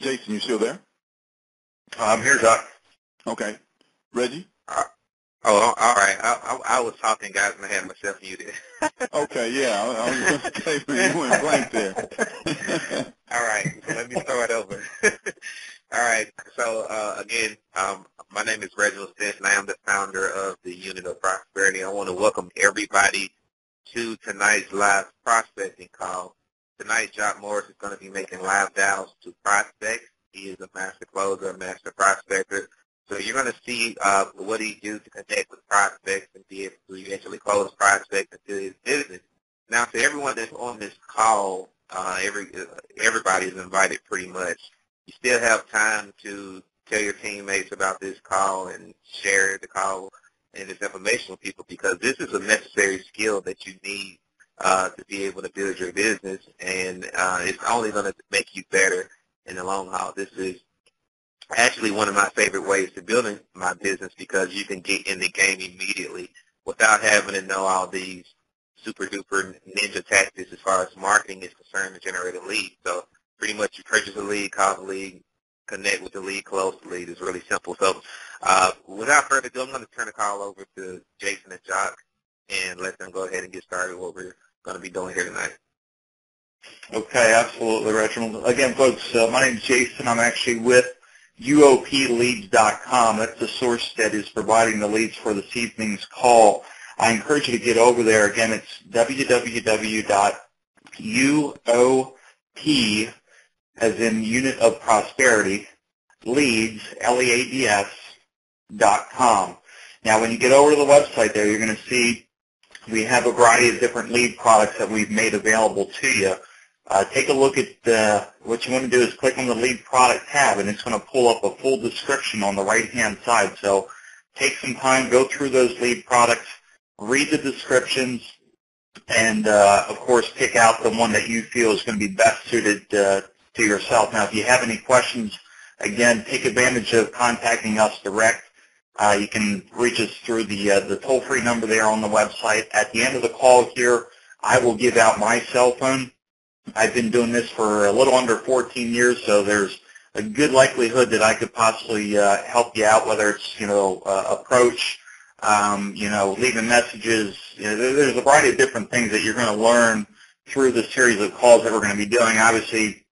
Jason, you still there? I'm here, Doc. Okay. Reggie? All right. I was talking, guys, and I had myself muted. Okay, yeah. I was going to say, man, you went blank there. All right. So let me start over. All right. So, again, my name is Reginald Smith, and I am the founder of the Unit of Prosperity. I want to welcome everybody to tonight's live prospecting call. Tonight, Jacque Morris is going to be making live dials to prospects. He is a master closer, a master prospector. So you're going to see what he do to connect with prospects and be able to eventually close prospects into his business. Now, to everyone that's on this call, everybody is invited pretty much. You still have time to tell your teammates about this call and share the call and this information with people, because this is a necessary skill that you need to be able to build your business, and it's only going to make you better in the long haul. This is actually one of my favorite ways to building my business, because you can get in the game immediately without having to know all these super duper ninja tactics as far as marketing is concerned to generate a lead. So pretty much you purchase a lead, call the lead, connect with the lead, close the lead. It's really simple. So without further ado, I'm going to turn the call over to Jason and Jacque and let them go ahead and get started what we're going to be doing here tonight. Okay, absolutely, Reginald. Again, folks, my name is Jason. I'm actually with UOPleads.com. That's the source that is providing the leads for this evening's call. I encourage you to get over there. Again, it's www.UOP, as in Unit of Prosperity, leads, LEADS.com. Now, when you get over to the website there, you're going to see we have a variety of different lead products that we've made available to you. Take a look at what you want to do is click on the lead product tab, and it's going to pull up a full description on the right-hand side. So take some time, go through those lead products, read the descriptions, and, of course, pick out the one that you feel is going to be best suited to yourself. Now, if you have any questions, again, take advantage of contacting us direct. You can reach us through the toll-free number there on the website. At the end of the call here, I will give out my cell phone. I've been doing this for a little under 14 years, so there's a good likelihood that I could possibly help you out, whether it's, approach, leaving messages. There's a variety of different things that you're going to learn through the series of calls that we're going to be doing. Obviously,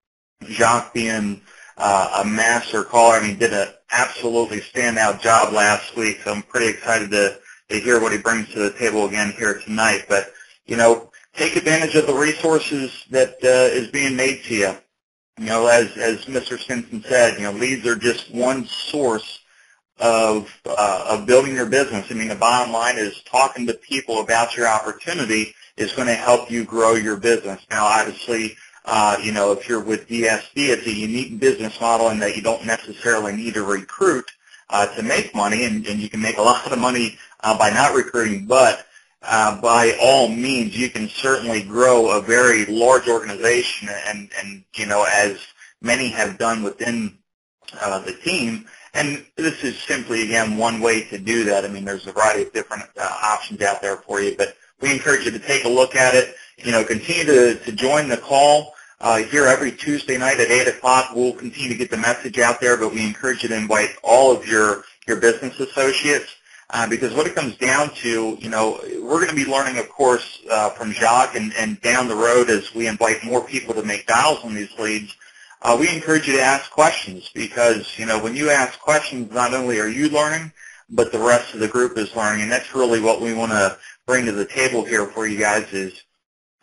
Jacque being a master caller, did an absolutely standout job last week, so I'm pretty excited to hear what he brings to the table again here tonight. But, take advantage of the resources that is being made to you. As Mr. Stinson said, leads are just one source of building your business. The bottom line is talking to people about your opportunity is going to help you grow your business. Now, obviously, if you're with DSD, it's a unique business model in that you don't necessarily need to recruit to make money, and you can make a lot of money by not recruiting, but by all means, you can certainly grow a very large organization, and as many have done within the team. And this is simply, again, one way to do that. There's a variety of different options out there for you, but we encourage you to take a look at it. Continue to join the call here every Tuesday night at 8 o'clock. We'll continue to get the message out there, but we encourage you to invite all of your business associates. Because what it comes down to, we're going to be learning, of course, from Jacque, and down the road as we invite more people to make dials on these leads, we encourage you to ask questions, because, when you ask questions, not only are you learning, but the rest of the group is learning, and that's really what we want to bring to the table here for you guys, is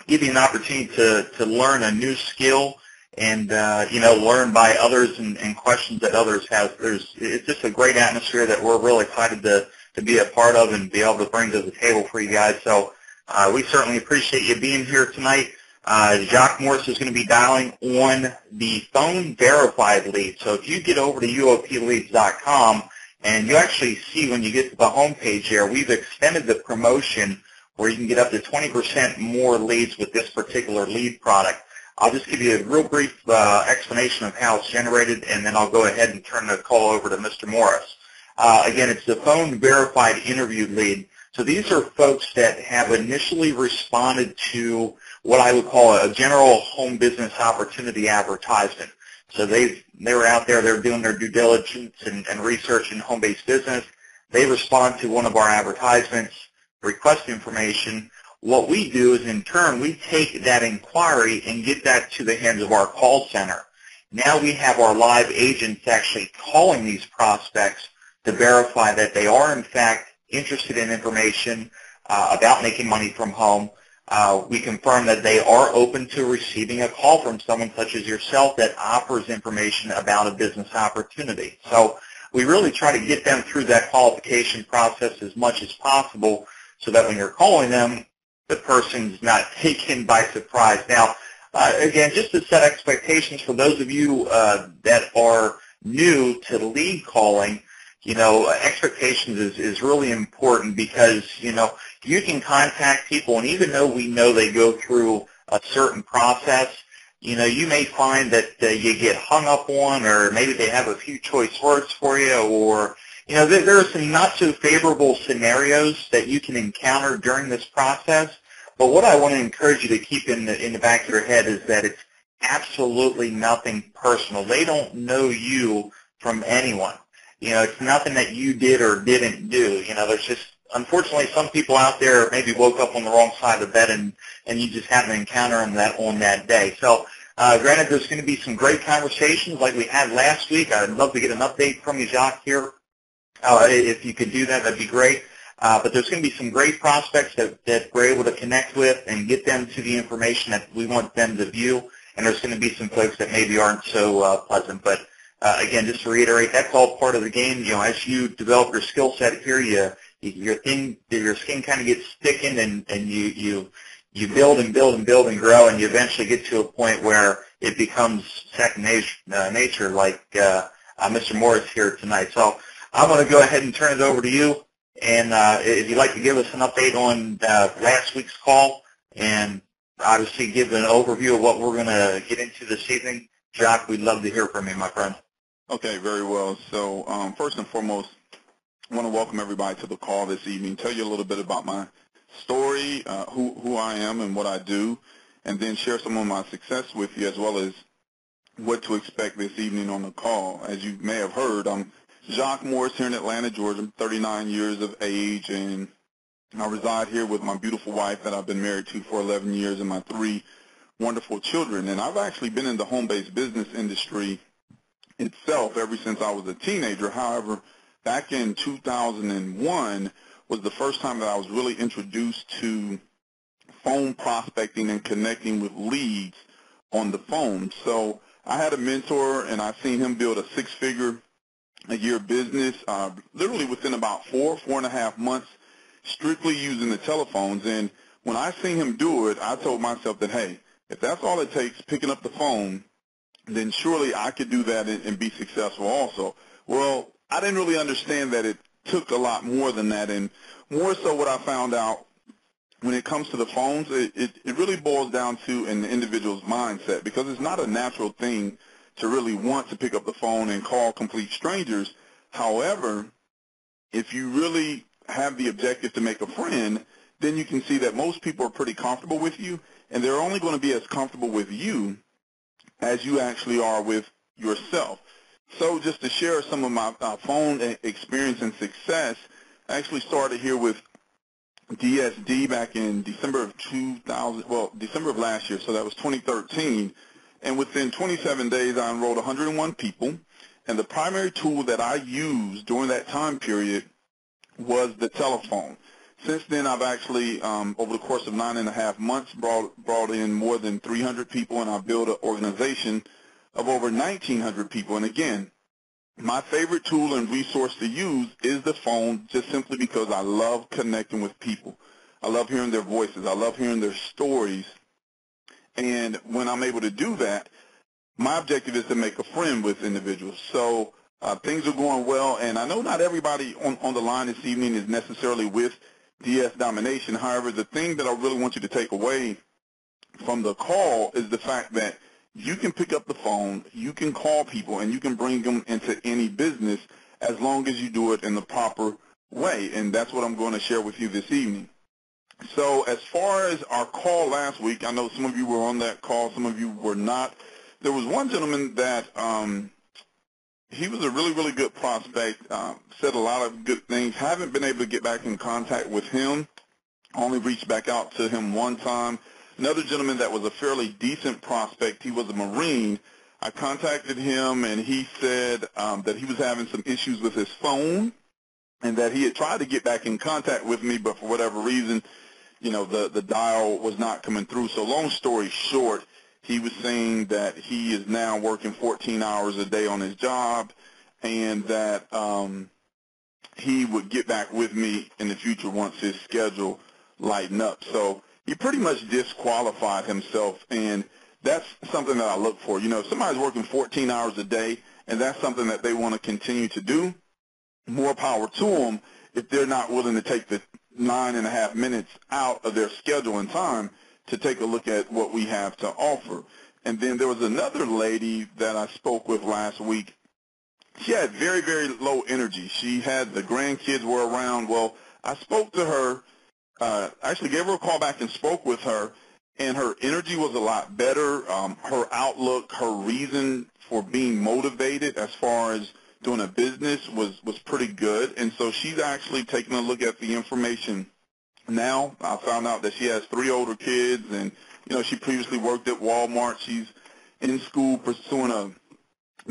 give you an opportunity to learn a new skill and, learn by others and questions that others have. It's just a great atmosphere that we're really excited to be a part of and be able to bring to the table for you guys. So we certainly appreciate you being here tonight. Jacque Morris is going to be dialing on the phone verified lead. So if you get over to UOPleads.com, and you actually see when you get to the home page here, we've extended the promotion where you can get up to 20% more leads with this particular lead product. I'll just give you a real brief explanation of how it's generated, and then I'll go ahead and turn the call over to Mr. Morris. Again, it's the phone verified interview lead. So these are folks that have initially responded to what I would call a general home business opportunity advertisement. So they were out there, they're doing their due diligence and research in home-based business. They respond to one of our advertisements, request information. What we do is, in turn, we take that inquiry and get that to the hands of our call center. Now we have our live agents actually calling these prospects to verify that they are, in fact, interested in information about making money from home. We confirm that they are open to receiving a call from someone such as yourself that offers information about a business opportunity. So we really try to get them through that qualification process as much as possible so that when you're calling them, the person's not taken by surprise. Now, again, just to set expectations for those of you that are new to lead calling, expectations is really important because, you can contact people, and even though we know they go through a certain process, you may find that you get hung up on, or maybe they have a few choice words for you, or, there are some not so favorable scenarios that you can encounter during this process. But what I want to encourage you to keep in the back of your head is that it's absolutely nothing personal. They don't know you from anyone. It's nothing that you did or didn't do. There's just, unfortunately, some people out there maybe woke up on the wrong side of the bed and you just happen to encounter them on that day. So, granted, there's going to be some great conversations like we had last week. I'd love to get an update from you, Jacque, here. If you could do that, that'd be great. But there's going to be some great prospects that we're able to connect with and get them to the information that we want them to view. And there's going to be some folks that maybe aren't so pleasant. But again, just to reiterate, that's all part of the game. As you develop your skill set here, your skin kind of gets thickened, and you build and build and build and grow, and you eventually get to a point where it becomes second nature, like Mr. Morris here tonight. So I'm going to go ahead and turn it over to you. And if you'd like to give us an update on last week's call and obviously give an overview of what we're going to get into this evening, Jacque, we'd love to hear from you, my friend. Okay, very well. So first and foremost, I want to welcome everybody to the call this evening, tell you a little bit about my story, who I am and what I do, and then share some of my success with you as well as what to expect this evening on the call. As you may have heard, I'm Jacque Morris here in Atlanta, Georgia. I'm 39 years of age, and I reside here with my beautiful wife that I've been married to for 11 years and my 3 wonderful children. And I've actually been in the home-based business industry itself ever since I was a teenager. However, back in 2001 was the first time that I was really introduced to phone prospecting and connecting with leads on the phone. So I had a mentor, and I've seen him build a 6-figure-a-year business literally within about 4.5 months, strictly using the telephones. And when I seen him do it, I told myself that, hey, if that's all it takes, picking up the phone, then surely I could do that and be successful also. Well, I didn't really understand that it took a lot more than that, and more so what I found out when it comes to the phones, it really boils down to an individual's mindset, because it's not a natural thing to really want to pick up the phone and call complete strangers. However, if you really have the objective to make a friend, then you can see that most people are pretty comfortable with you, and they're only going to be as comfortable with you as you actually are with yourself. So just to share some of my phone experience and success, I actually started here with DSD back in December of last year, so that was 2013. And within 27 days, I enrolled 101 people. And the primary tool that I used during that time period was the telephone. Since then, I've actually, over the course of 9.5 months, brought in more than 300 people, and I've built an organization of over 1,900 people. And again, my favorite tool and resource to use is the phone, just simply because I love connecting with people. I love hearing their voices. I love hearing their stories. And when I'm able to do that, my objective is to make a friend with individuals. So things are going well, and I know not everybody on the line this evening is necessarily with DS Domination. However, the thing that I really want you to take away from the call is the fact that you can pick up the phone, you can call people, and you can bring them into any business as long as you do it in the proper way. And that's what I'm going to share with you this evening. So as far as our call last week, I know some of you were on that call, some of you were not. There was one gentleman that he was a really, really good prospect, said a lot of good things. Haven't been able to get back in contact with him. Only reached back out to him one time. Another gentleman that was a fairly decent prospect, he was a Marine. I contacted him, and he said that he was having some issues with his phone and that he had tried to get back in contact with me, but for whatever reason, you know, the dial was not coming through. So long story short, he was saying that he is now working 14 hours a day on his job and that he would get back with me in the future once his schedule lightened up. So he pretty much disqualified himself, and that's something that I look for. You know, if somebody's working 14 hours a day and that's something that they want to continue to do, more power to them. If they're not willing to take the 9.5 minutes out of their schedule and time to take a look at what we have to offer. And then there was another lady that I spoke with last week. She had very, very low energy. She had the grandkids were around. Well, I spoke to her, actually gave her a call back and spoke with her, and her energy was a lot better. Her outlook, her reason for being motivated as far as doing a business was pretty good. And so she's actually taking a look at the information now. I found out that she has 3 older kids, and, you know, she previously worked at Walmart. She's in school pursuing a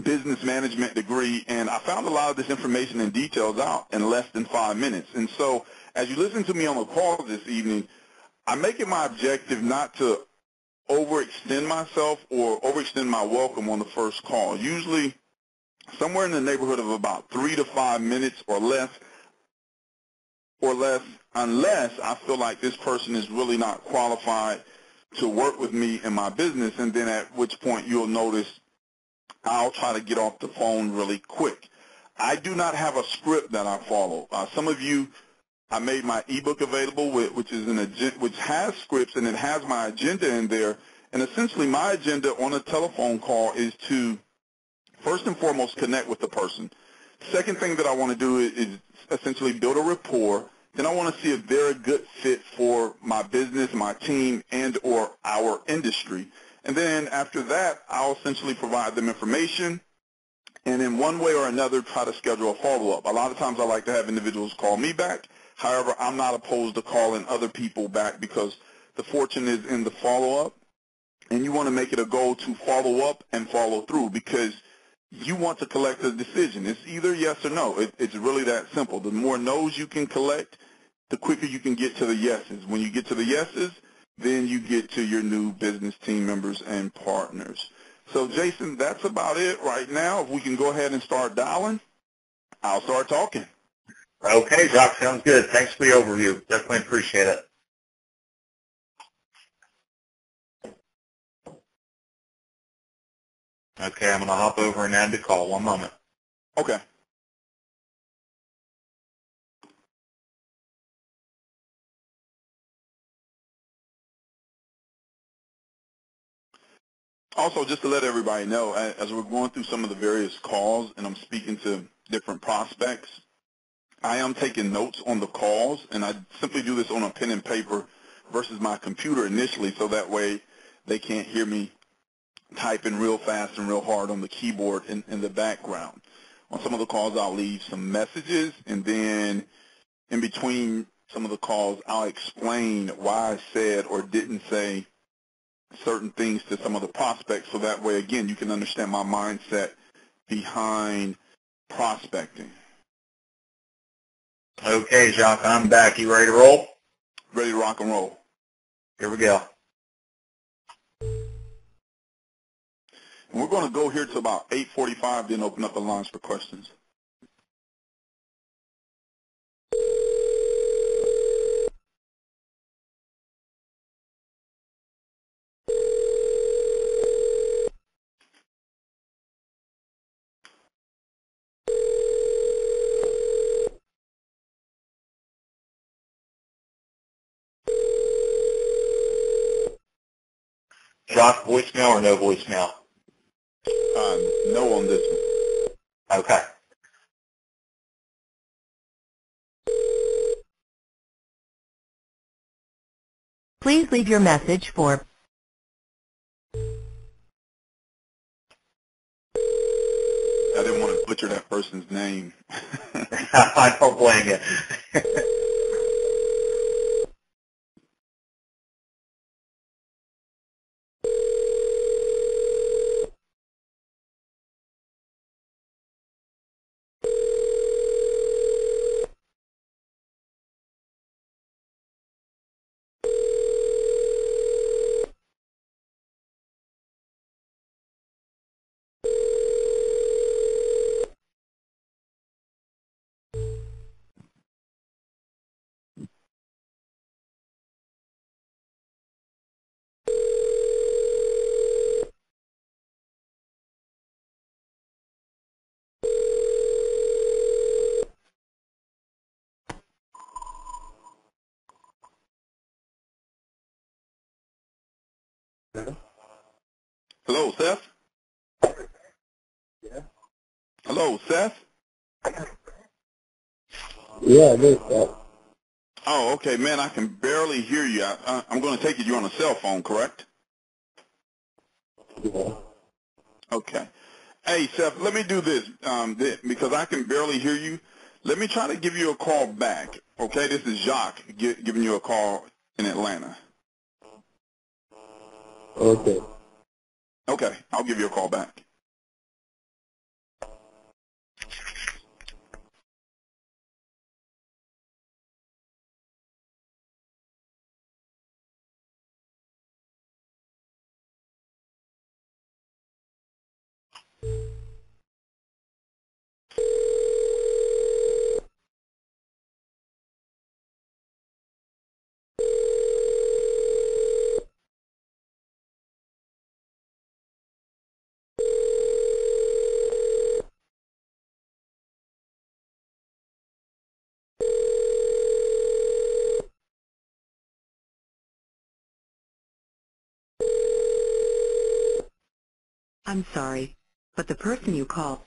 business management degree, and I found a lot of this information and details out in less than 5 minutes. And so as you listen to me on the call this evening, I make it my objective not to overextend myself or overextend my welcome on the first call. Usually somewhere in the neighborhood of about 3 to 5 minutes or less, unless I feel like this person is really not qualified to work with me in my business, and then at which point you'll notice I'll try to get off the phone really quick. I do not have a script that I follow. Some of you, I made my ebook available, which has scripts, and it has my agenda in there. And essentially my agenda on a telephone call is to, first and foremost, connect with the person. Second thing that I want to do is essentially build a rapport. Then I want to see if they're a good fit for my business, my team, and or our industry. And then after that, I'll essentially provide them information, and in one way or another try to schedule a follow-up. A lot of times I like to have individuals call me back. However, I'm not opposed to calling other people back because the fortune is in the follow-up, and you want to make it a goal to follow up and follow through because you want to collect a decision. It's either yes or no. It's really that simple. The more no's you can collect, the quicker you can get to the yeses. When you get to the yeses, then you get to your new business team members and partners. So, Jason, that's about it right now. If we can go ahead and start dialing, I'll start talking. Okay, Jacque, sounds good. Thanks for the overview. Definitely appreciate it. Okay, I'm going to hop over and add the call. One moment. Okay. Also, just to let everybody know, as we're going through some of the various calls and I'm speaking to different prospects, I am taking notes on the calls, and I simply do this on a pen and paper versus my computer initially, so that way they can't hear me typing real fast and real hard on the keyboard in the background. On some of the calls, I'll leave some messages, and then in between some of the calls, I'll explain why I said or didn't say certain things to some of the prospects, so that way, again, you can understand my mindset behind prospecting. Okay, Jacque, I'm back. You ready to roll? Ready to rock and roll. Here we go. And we're going to go here to about 8:45, then open up the lines for questions. Jacque, voicemail or no voicemail? No on this one. Okay. Please leave your message for butcher that person's name. I don't blame you. Hello, Seth? Yeah. Hello, Seth? Yeah, it is that. Oh, okay, man, I can barely hear you. I'm going to take it you're on a cell phone, correct? Yeah. Okay. Hey, Seth, let me do this because I can barely hear you. Let me try to give you a call back. Okay, this is Jacque giving you a call in Atlanta. Okay. Okay, I'll give you a call back. I'm sorry, but the person you called.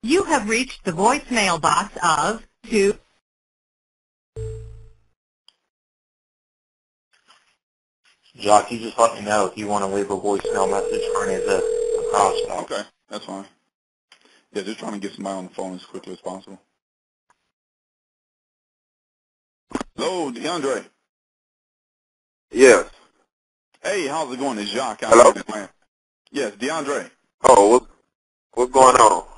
You have reached the voicemail box of 2. Jacque, you just let me know if you want to leave a voicemail message for any of the prospects. Okay, that's fine. Yeah, just trying to get somebody on the phone as quickly as possible. Hello, DeAndre. Yes. Hey, how's it going? It's Jacque out Hello? here in Atlanta. Yes, DeAndre. Oh, what's going on?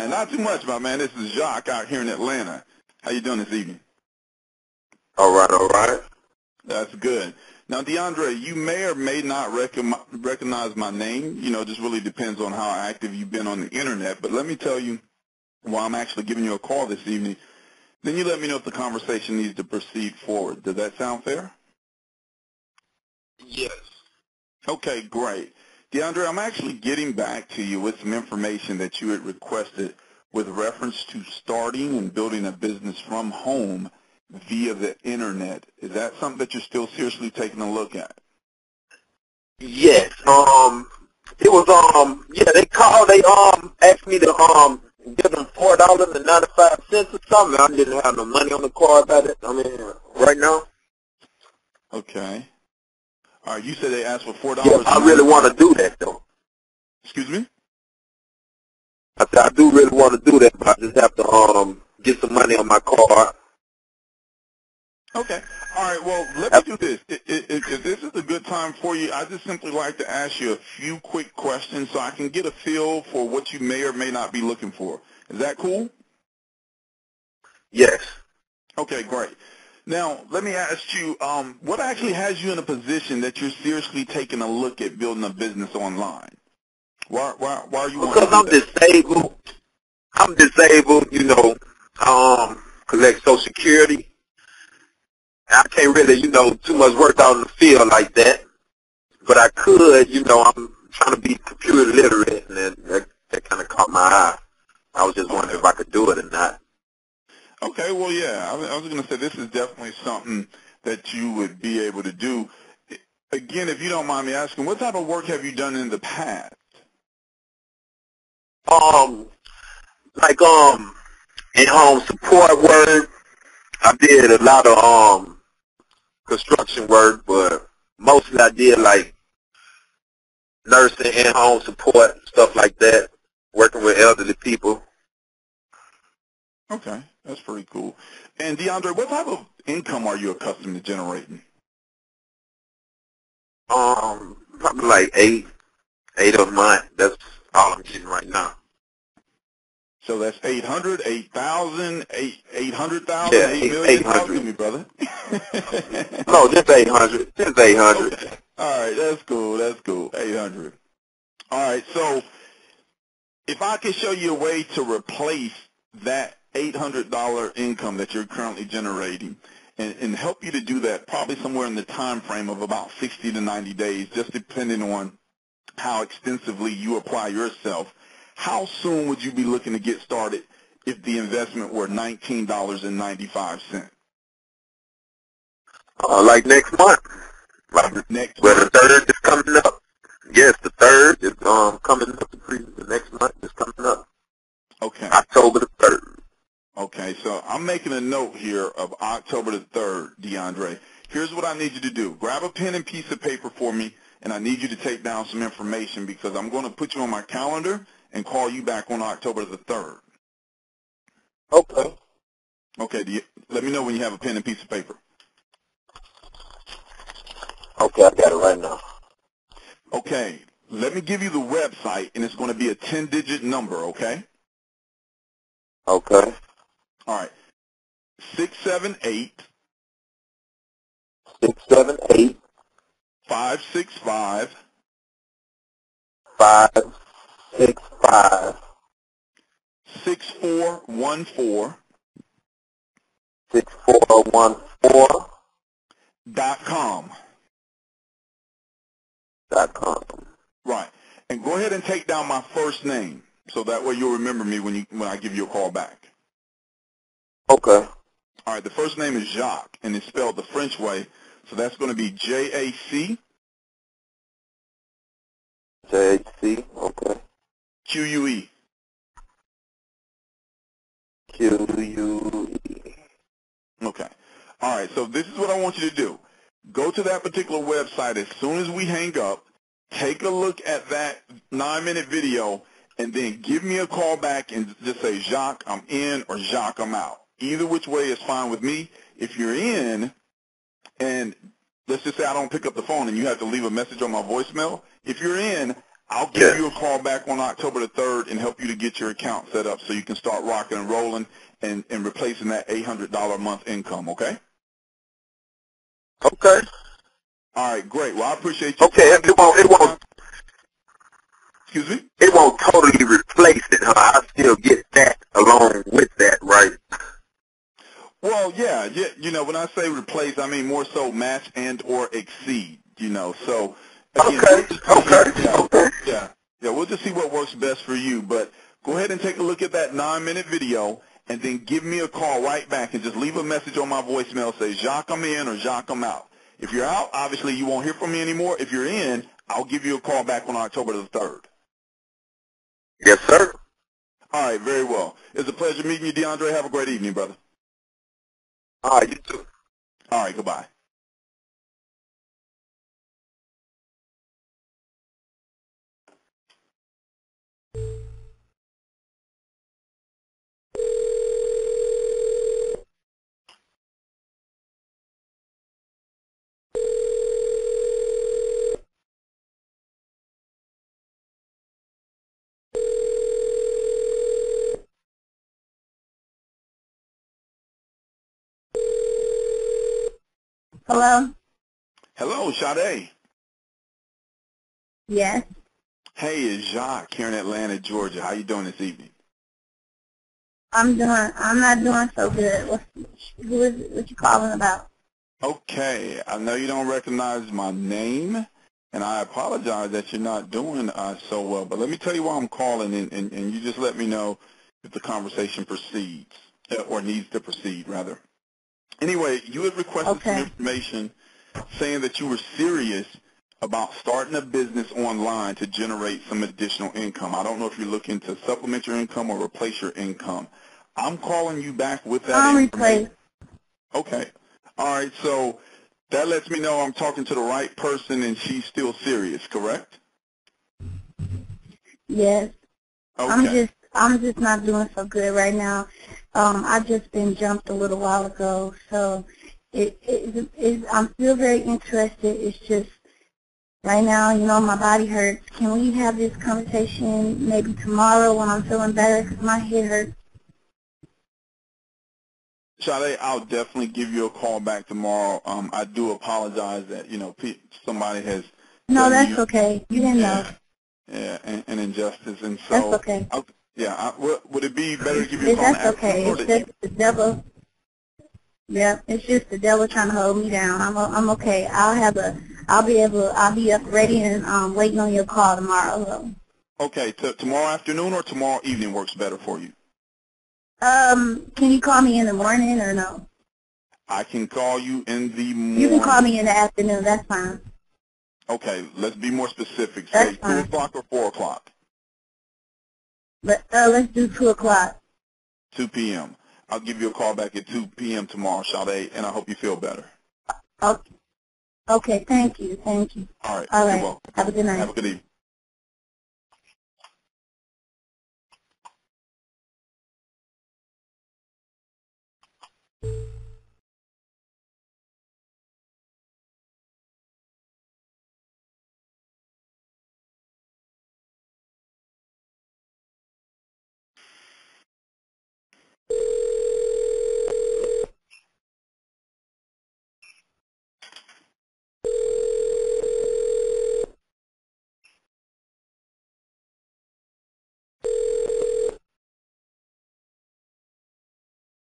Not too much, my man. This is Jacque out here in Atlanta. How you doing this evening? All right, all right. That's good. Now, DeAndre, you may or may not recognize my name. You know, it just really depends on how active you've been on the Internet. But let me tell you why I'm actually giving you a call this evening. Then you let me know if the conversation needs to proceed forward. Does that sound fair? Yes. Okay, great. DeAndre, I'm actually getting back to you with some information that you had requested with reference to starting and building a business from home via the Internet. Is that something that you're still seriously taking a look at? Yes. It was yeah, they asked me to give them $4.95 or something. I didn't have no money on the card at it. I mean, right now. Okay. All right, you said they asked for $4. Yeah, I really want to do that though. Excuse me? I said I do really want to do that, but I just have to get some money on my card. Okay. All right, well, let me do this. If this is a good time for you, I'd just simply like to ask you a few quick questions so I can get a feel for what you may or may not be looking for. Is that cool? Yes. Okay, great. Now, let me ask you, what actually has you in a position that you're seriously taking a look at building a business online? Why are you wanting to Because do I'm that? disabled. I'm disabled, you know, collect Social Security. I can't really, too much work out in the field like that. but I could, I'm trying to be computer literate, and that kind of caught my eye. I was just wondering if I could do it or not. Okay, well, yeah, I was going to say this is definitely something that you would be able to do. Again, if you don't mind me asking, what type of work have you done in the past? Like in-home support work. I did a lot of construction work, but mostly I did like nursing, in-home support, stuff like that, working with elderly people. Okay, that's pretty cool. And DeAndre, what type of income are you accustomed to generating? Probably like eight a month. That's all I'm getting right now. So that's 800, 8,000, 800,000, Yeah, 8 million? 800. Talk to me, brother. No, just 800. Just 800. Okay. All right, that's cool. That's cool. 800. All right, so if I could show you a way to replace that $800 income that you're currently generating and help you to do that probably somewhere in the time frame of about 60 to 90 days, just depending on how extensively you apply yourself, how soon would you be looking to get started if the investment were $19.95? Like next month. Like Next well, month? the 3rd is coming up. Yes, the 3rd is coming up. The next month is coming up. Okay. October the 3rd. Okay, so I'm making a note here of October the 3rd, DeAndre. Here's what I need you to do. Grab a pen and piece of paper for me, and I need you to take down some information because I'm going to put you on my calendar and call you back on October the 3rd. Okay. Okay, let me know when you have a pen and piece of paper. Okay, I got it right now. Okay, let me give you the website, and it's going to be a 10-digit number, okay? Okay. All right. 678 678 565 565 6414 6414 .com. .com. Right. And go ahead and take down my first name so that way you'll remember me when I give you a call back. Okay. All right. The first name is Jacque, and it's spelled the French way, so that's going to be Jacque. JC. Okay. QUE. QUE. Okay. All right. So this is what I want you to do. Go to that particular website as soon as we hang up. Take a look at that 9-minute video, and then give me a call back and just say, Jacque, I'm in, or Jacque, I'm out. Either which way is fine with me. If you're in, and let's just say I don't pick up the phone and you have to leave a message on my voicemail, if you're in, I'll give you a call back on October the 3rd and help you to get your account set up so you can start rocking and rolling and replacing that $800 a month income, okay? Okay. All right, great. Well, I appreciate you. Okay, it won't. Excuse me? It won't totally replace it, huh? I still get that along with that, right? Well, yeah. You know, when I say replace, I mean more so match and or exceed. You know, so again, Okay. We'll just see what works best for you. But go ahead and take a look at that 9-minute video, and then give me a call right back and just leave a message on my voicemail. Say, Jacque, I'm in, or Jacque, I'm out. If you're out, obviously you won't hear from me anymore. If you're in, I'll give you a call back on October the 3rd. Yes, sir. All right, very well. It's a pleasure meeting you, DeAndre. Have a great evening, brother. All right, you too. All right, goodbye. Hello? Hello, Sade. Yes. Hey, it's Jacque here in Atlanta, Georgia. How you doing this evening? I'm not doing so good. What you calling about? Okay, I know you don't recognize my name, and I apologize that you're not doing so well. But let me tell you why I'm calling, and you just let me know if the conversation proceeds, or needs to proceed, rather. Anyway, you had requested some information saying that you were serious about starting a business online to generate some additional income. I don't know if you're looking to supplement your income or replace your income. I'm calling you back with that information. Replace. Okay. All right, so that lets me know I'm talking to the right person and she's still serious, correct? Yes. Okay. I'm just not doing so good right now. I've just been jumped a little while ago, so I'm still very interested. It's just right now, you know, my body hurts. Can we have this conversation maybe tomorrow when I'm feeling better? Because my head hurts. Sade, I'll definitely give you a call back tomorrow. I do apologize that, you know, somebody has No, done that's you, okay. You didn't know. Yeah, and injustice. And so, That's okay. would it be better to give you a call in the That's okay. afternoon? It's just the devil. Yeah, it's just the devil trying to hold me down. I'm okay. I'll be up ready and waiting on your call tomorrow. So. Okay, tomorrow afternoon or tomorrow evening works better for you? Can you call me in the morning or no? I can call you in the morning. You can call me in the afternoon. That's fine. Okay, let's be more specific. That's Say fine. 2 o'clock or 4 o'clock? Let's do 2 o'clock. 2 p.m. I'll give you a call back at 2 p.m. tomorrow, Sade, and I hope you feel better. Okay, thank you. All right, All right. you're welcome. Have a good night. Have a good evening.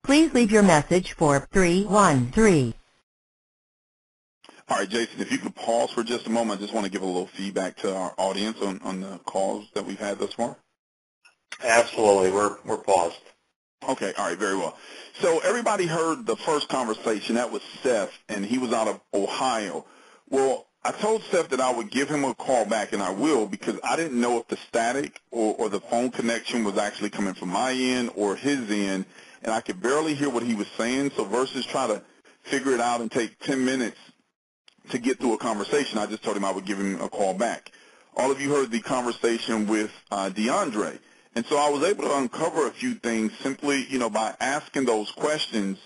Please leave your message for 313. All right, Jason, if you could pause for just a moment, I just want to give a little feedback to our audience on the calls that we've had thus far. Absolutely. We're paused. Okay, all right, very well. So everybody heard the first conversation. That was Seth, and he was out of Ohio. Well, I told Seth that I would give him a call back, and I will, because I didn't know if the static or the phone connection was actually coming from my end or his end, and I could barely hear what he was saying. So versus try to figure it out and take 10 minutes to get through a conversation, I just told him I would give him a call back. All of you heard the conversation with DeAndre. And so I was able to uncover a few things simply, you know, by asking those questions.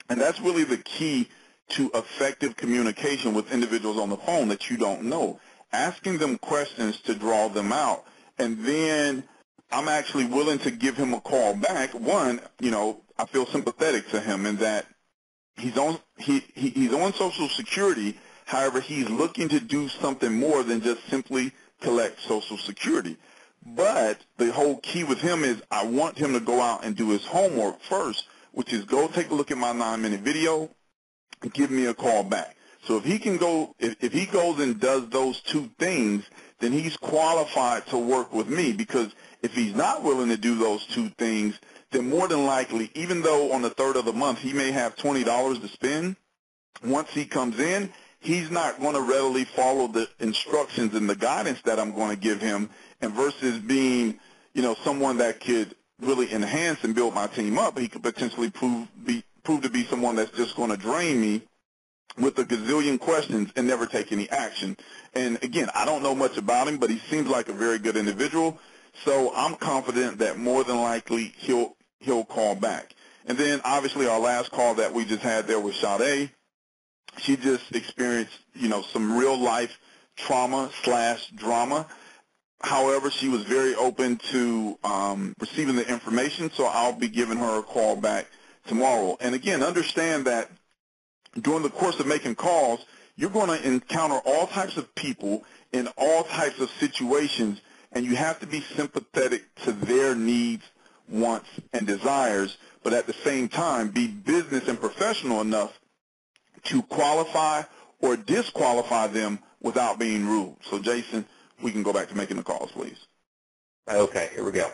And that's really the key to effective communication with individuals on the phone that you don't know. Asking them questions to draw them out. And then I'm actually willing to give him a call back. One, you know, I feel sympathetic to him in that he's on Social Security. However, he's looking to do something more than just simply collect Social Security. But the whole key with him is I want him to go out and do his homework first, which is go take a look at my 9-minute video and give me a call back. So if he can go, if he goes and does those two things, then he's qualified to work with me, because if he's not willing to do those two things, then more than likely, even though on the 3rd of the month he may have $20 to spend, once he comes in, he's not going to readily follow the instructions and the guidance that I'm going to give him, and versus being, you know, someone that could really enhance and build my team up, he could potentially prove to be someone that's just going to drain me with a gazillion questions and never take any action. And again, I don't know much about him, but he seems like a very good individual. So I'm confident that more than likely he'll call back. And then obviously our last call that we just had there was Sade. She just experienced, you know, some real life trauma/drama. However, she was very open to receiving the information, so I'll be giving her a call back tomorrow. And again, understand that during the course of making calls, you're going to encounter all types of people in all types of situations, and you have to be sympathetic to their needs, wants, and desires, but at the same time be business and professional enough to qualify or disqualify them without being rude. So, Jason, we can go back to making the calls, please. Okay, here we go.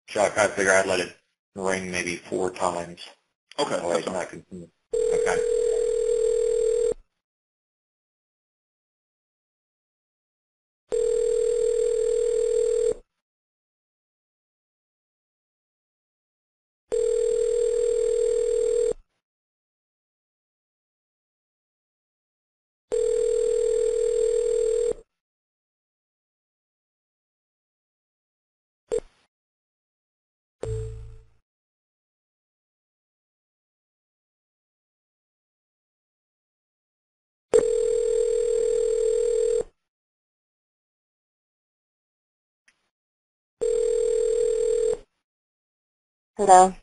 Chuck, I figure I'd let it ring maybe 4 times. Okay, That way that's it's all not right. continuing. Okay. Hello.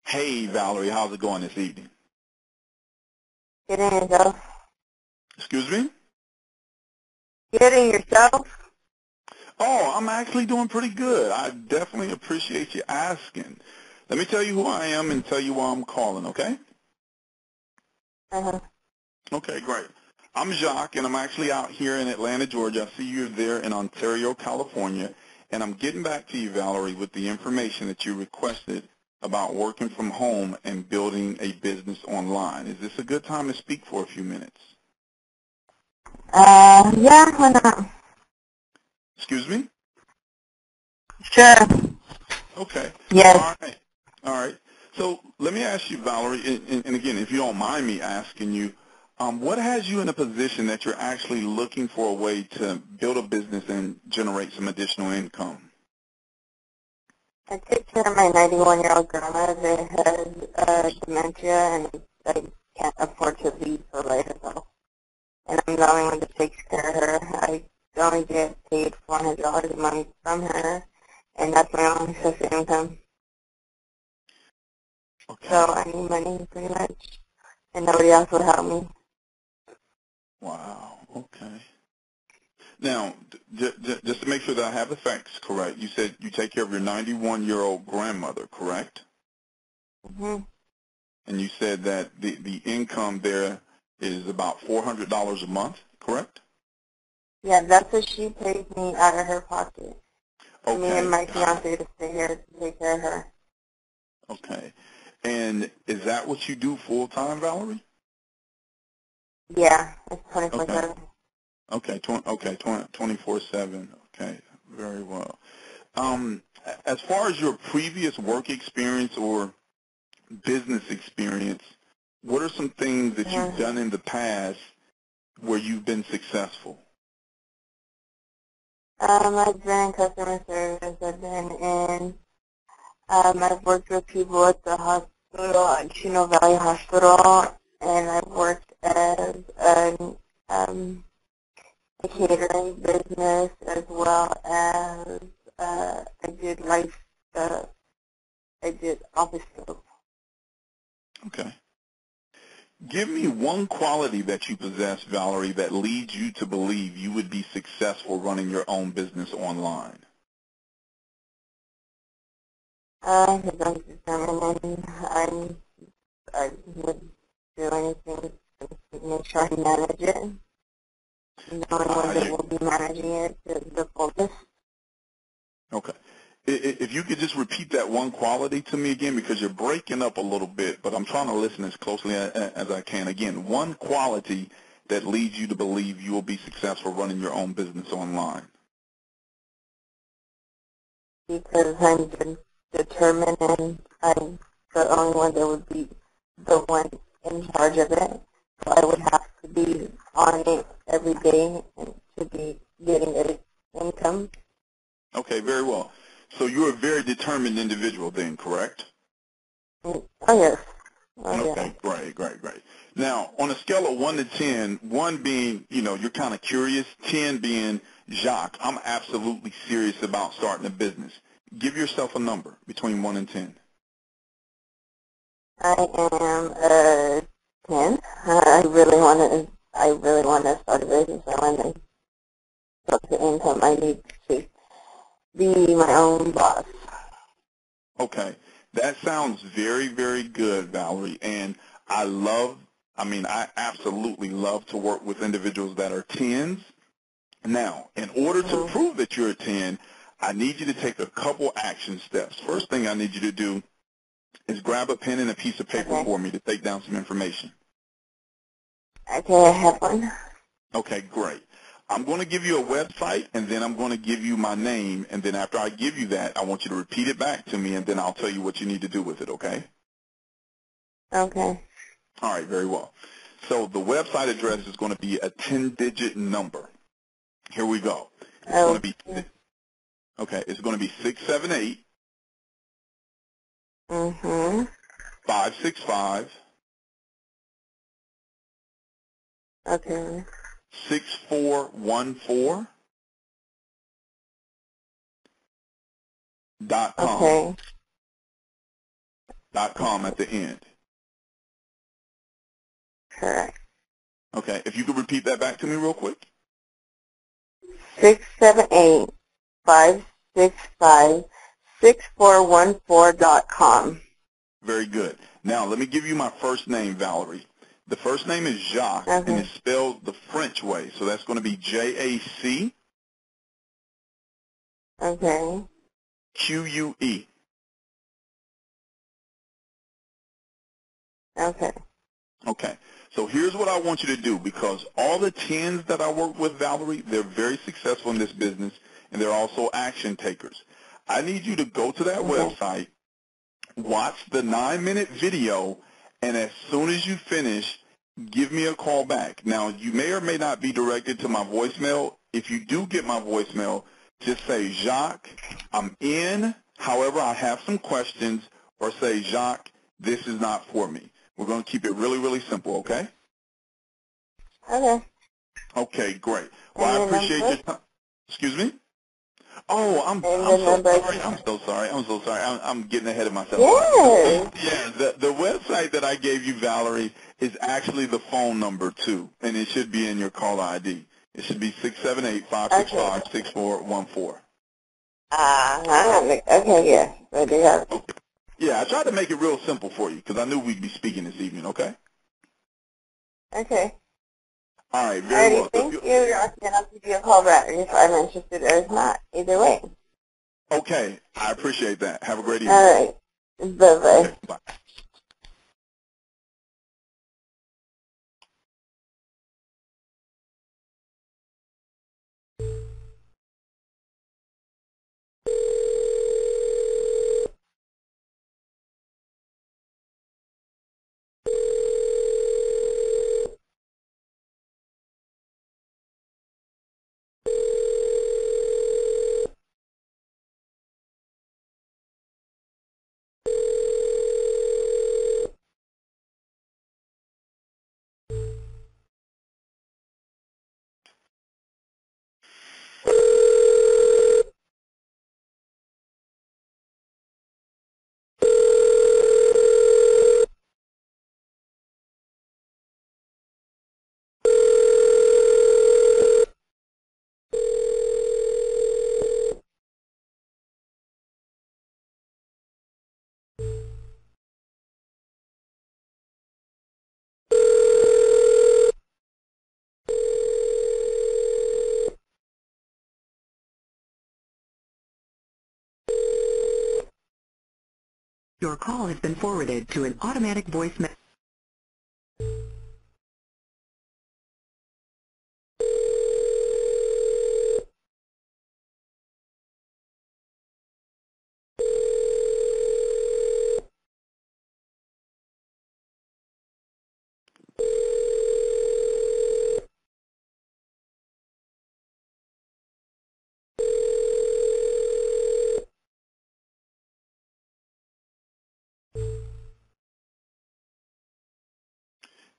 Hey, Valerie, how's it going this evening? Getting yourself. Excuse me? Getting yourself. Oh, I'm actually doing pretty good. I definitely appreciate you asking. Let me tell you who I am and tell you why I'm calling, okay? Uh-huh. Okay, great. I'm Jacque, and I'm actually out here in Atlanta, Georgia. I see you're there in Ontario, California, and I'm getting back to you, Valerie, with the information that you requested about working from home and building a business online. Is this a good time to speak for a few minutes? Yeah, why not? Excuse me? Sure. Okay. Yes. All right. All right. So let me ask you, Valerie, and again, if you don't mind me asking you, what has you in a position that you're actually looking for a way to build a business and generate some additional income? I take care of my 91-year-old grandma that has dementia, and I can't afford to leave her by herself. And I'm the only one that takes care of her. I only get paid $400 a month from her, and that's my only source of income. Okay. So I need money pretty much, and nobody else will help me. Wow. Okay. Now, just to make sure that I have the facts correct, you said you take care of your 91-year-old grandmother, correct? Mm-hmm. And you said that the income there is about $400 a month, correct? Yeah, that's what she pays me out of her pocket. Okay. Me and my got it. fiance to stay here to take care of her. Okay. And is that what you do full-time, Valerie? Yeah, it's Okay. 24/7. Okay, 24/7. Okay, very well. As far as your previous work experience or business experience, what are some things that you've done in the past where you've been successful? I've been in customer service. I've been in, I've worked with people at the hospital, at Chino Valley Hospital, and I've worked as a catering business as well as I did office stuff. Okay. Give me one quality that you possess, Valerie, that leads you to believe you would be successful running your own business online. Because I'm determined and I would do anything to make sure I manage it. I'm the only one that will be managing it to the fullest. Okay. If you could just repeat that one quality to me again, because you're breaking up a little bit, but I'm trying to listen as closely as I can. Again, one quality that leads you to believe you will be successful running your own business online. Because I'm determined and I'm the only one that would be the one in charge of it. So I would have to be on it every day and to be getting income. Okay, very well. So you're a very determined individual then, correct? Oh, yes. Oh, Okay, great. Now, on a scale of 1 to 10, 1 being, you're kind of curious, 10 being, Jacque, I'm absolutely serious about starting a business. Give yourself a number between 1 and 10. I am 10. I really want to start a business. I want to start the income. I need to be my own boss. Okay. That sounds very, very good, Valerie. And I absolutely love to work with individuals that are 10s. Now, in order to prove that you're a 10, I need you to take a couple action steps. First thing I need you to do is grab a pen and a piece of paper for me to take down some information. Okay, I have one. Okay, great. I'm going to give you a website, and then I'm going to give you my name, and then after I give you that, I want you to repeat it back to me, and then I'll tell you what you need to do with it, okay? Okay. All right, very well. So the website address is going to be a 10-digit number. Here we go. It's going to be, it's going to be 678 565 Okay. 6414 .com. Okay. .com at the end. Correct. Okay, if you could repeat that back to me real quick. 678-565-6414.com. Very good. Now, let me give you my first name, Valerie. The first name is Jacque, and it's spelled the French way, so that's going to be J-A-C. Okay. Q-U-E. Okay. Okay. So here's what I want you to do, because all the 10s that I work with, Valerie, they're very successful in this business, and they're also action takers. I need you to go to that website, watch the 9-minute video, and as soon as you finish, give me a call back. Now, you may or may not be directed to my voicemail. If you do get my voicemail, just say, Jacque, I'm in. However, I have some questions, or say, Jacque, this is not for me. We're going to keep it really, really simple, okay? Okay. Okay, great. Well, I appreciate your time. Excuse me? Oh, I'm so sorry. I'm getting ahead of myself. Yes. Yeah, the website that I gave you, Valerie, is actually the phone number, too, and it should be in your caller ID. It should be 678-565-6414. Okay, yeah. So they have. Okay. Yeah, I tried to make it real simple for you because I knew we'd be speaking this evening, okay? Okay. All right, very well. Thank you. Then I'll give you a call back if I'm interested or if not. Either way. Okay, I appreciate that. Have a great evening. All right. Bye-bye. Okay, bye. Your call has been forwarded to an automatic voice message.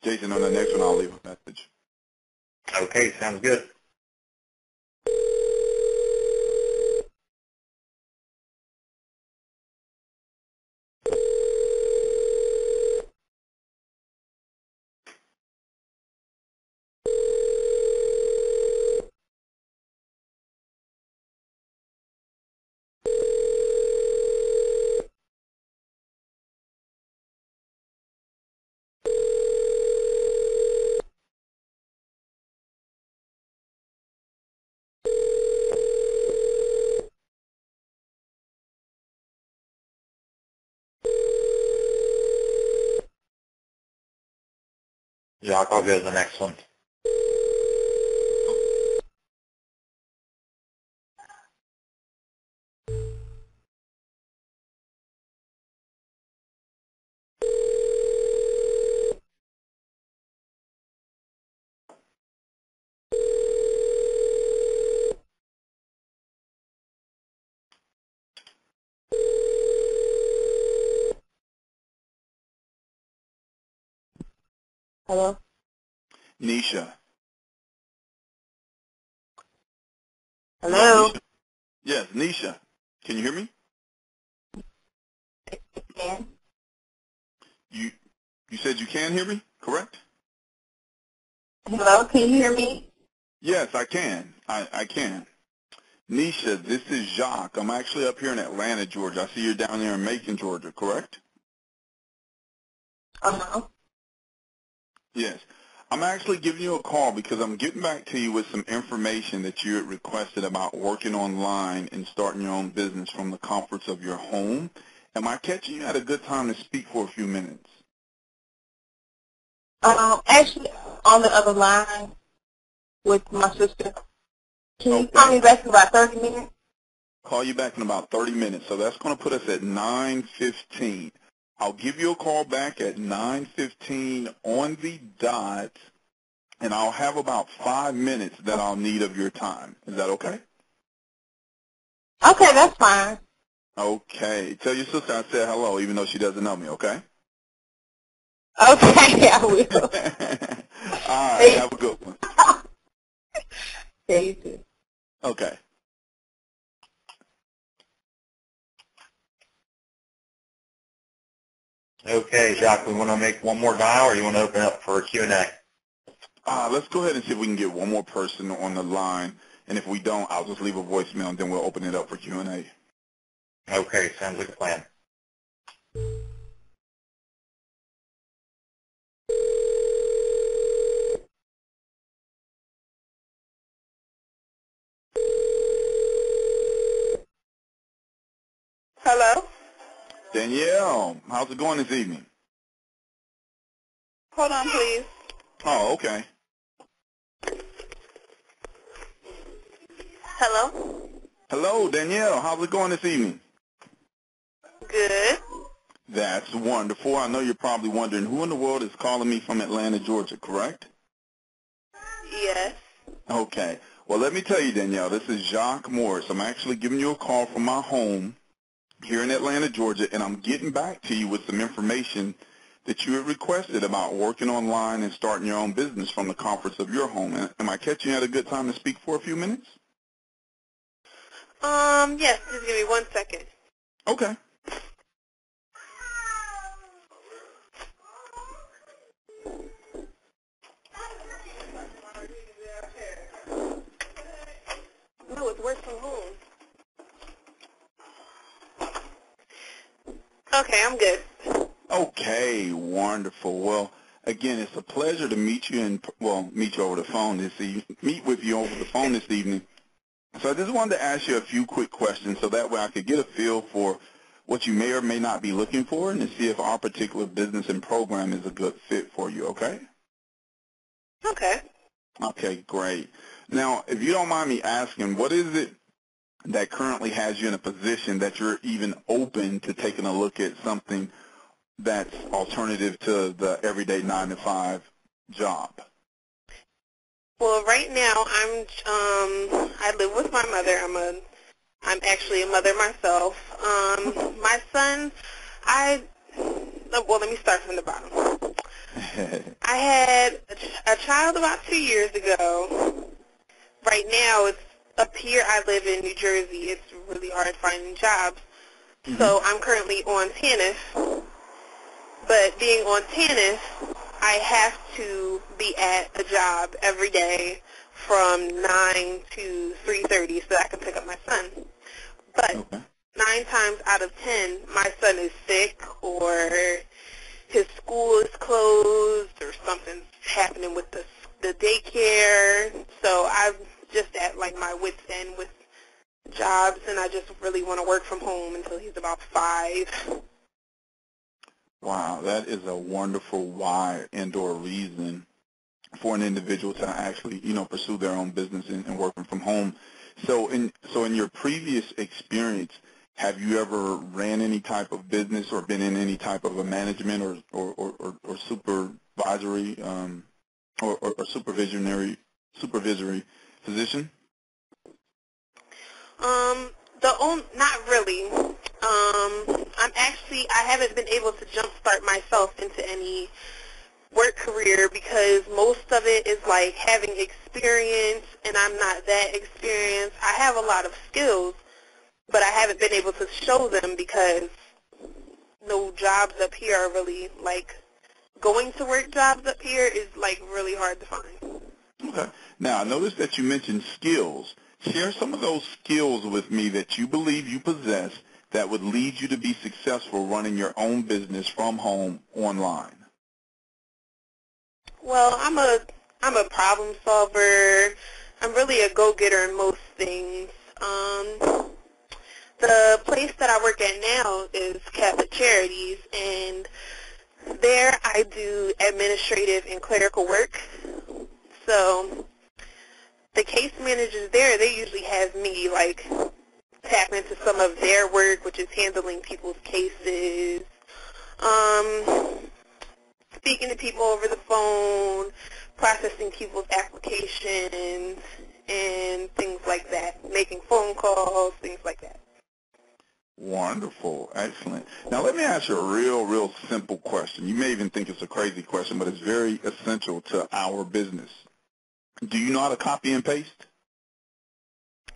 Jason, on the next one, I'll leave a message. Okay, sounds good. Jacque, I'll go to the next one. Hello? Nisha. Hello? Nisha. Yes, Nisha. Can you hear me? Can? You said you can hear me, correct? Hello, can you hear me? Yes, I can. I can. Nisha, this is Jacque. I'm actually up here in Atlanta, Georgia. I see you're down there in Macon, Georgia, correct? Uh-huh. Yes. I'm actually giving you a call because I'm getting back to you with some information that you had requested about working online and starting your own business from the comforts of your home. Am I catching you at a good time to speak for a few minutes? Actually, on the other line with my sister. Can you Okay. call me back in about 30 minutes? Call you back in about 30 minutes. So that's going to put us at 9:15. I'll give you a call back at 9:15 on the dot, and I'll have about 5 minutes that I'll need of your time. Is that okay? Okay, that's fine. Okay. Tell your sister I said hello, even though she doesn't know me, okay? Okay, I will. All right. Have a good one. Yeah, you too. Okay. Okay, Jacque, we want to make one more dial, or you want to open up for a Q&A? Let's go ahead and see if we can get one more person on the line. And if we don't, I'll just leave a voicemail, and then we'll open it up for Q&A. Okay, sounds like a plan. Hello? Danielle, how's it going this evening? Hold on, please. Oh, okay. Hello? Hello, Danielle. How's it going this evening? Good. That's wonderful. I know you're probably wondering who in the world is calling me from Atlanta, Georgia, correct? Yes. Okay. Well, let me tell you, Danielle, this is Jacque Morris. I'm actually giving you a call from my home here in Atlanta, Georgia, and I'm getting back to you with some information that you had requested about working online and starting your own business from the comforts of your home. Am I catching you at a good time to speak for a few minutes? Yes, just give me 1 second. Okay. No, it's work from home. Okay, I'm good. Okay, wonderful. Well, again, it's a pleasure to meet you meet you over the phone meet with you over the phone this evening. So I just wanted to ask you a few quick questions so that way I could get a feel for what you may or may not be looking for and to see if our particular business and program is a good fit for you, okay? Okay. Okay, great. Now, if you don't mind me asking, what is it that currently has you in a position that you're even open to taking a look at something that's alternative to the everyday 9-to-5 job? Well, right now I live with my mother. I'm actually a mother myself. My son, well, let me start from the bottom. I had a child about 2 years ago. Right now, it's up here. I live in New Jersey. It's really hard finding jobs. So I'm currently on TANF. But being on TANF, I have to be at a job every day from 9 to 3:30 so that I can pick up my son. But 9 times out of 10, my son is sick or his school is closed or something's happening with the daycare. So I'm just at like my wit's end with jobs, and I just really want to work from home until he's about 5. Wow, that is a wonderful why and/or reason for an individual to actually, pursue their own business and working from home. So in your previous experience, have you ever ran any type of business or been in any type of a management or supervisory or supervisory position? Not really. I haven't been able to jumpstart myself into any work career because most of it is like having experience, and I'm not that experienced. I have a lot of skills, but I haven't been able to show them because no jobs up here are really, like, going to work jobs up here is, like, really hard to find. Okay. Now, I noticed that you mentioned skills. Share some of those skills with me that you believe you possess that would lead you to be successful running your own business from home online. Well, I'm a problem solver. I'm really a go-getter in most things. The place that I work at now is Catholic Charities, and there I do administrative and clerical work. So the case managers there, they usually have me, like, tap into some of their work, which is handling people's cases, speaking to people over the phone, processing people's applications, and things like that, making phone calls, things like that. Wonderful. Excellent. Now, let me ask you a real simple question. You may even think it's a crazy question, but it's very essential to our business. Do you know how to copy and paste?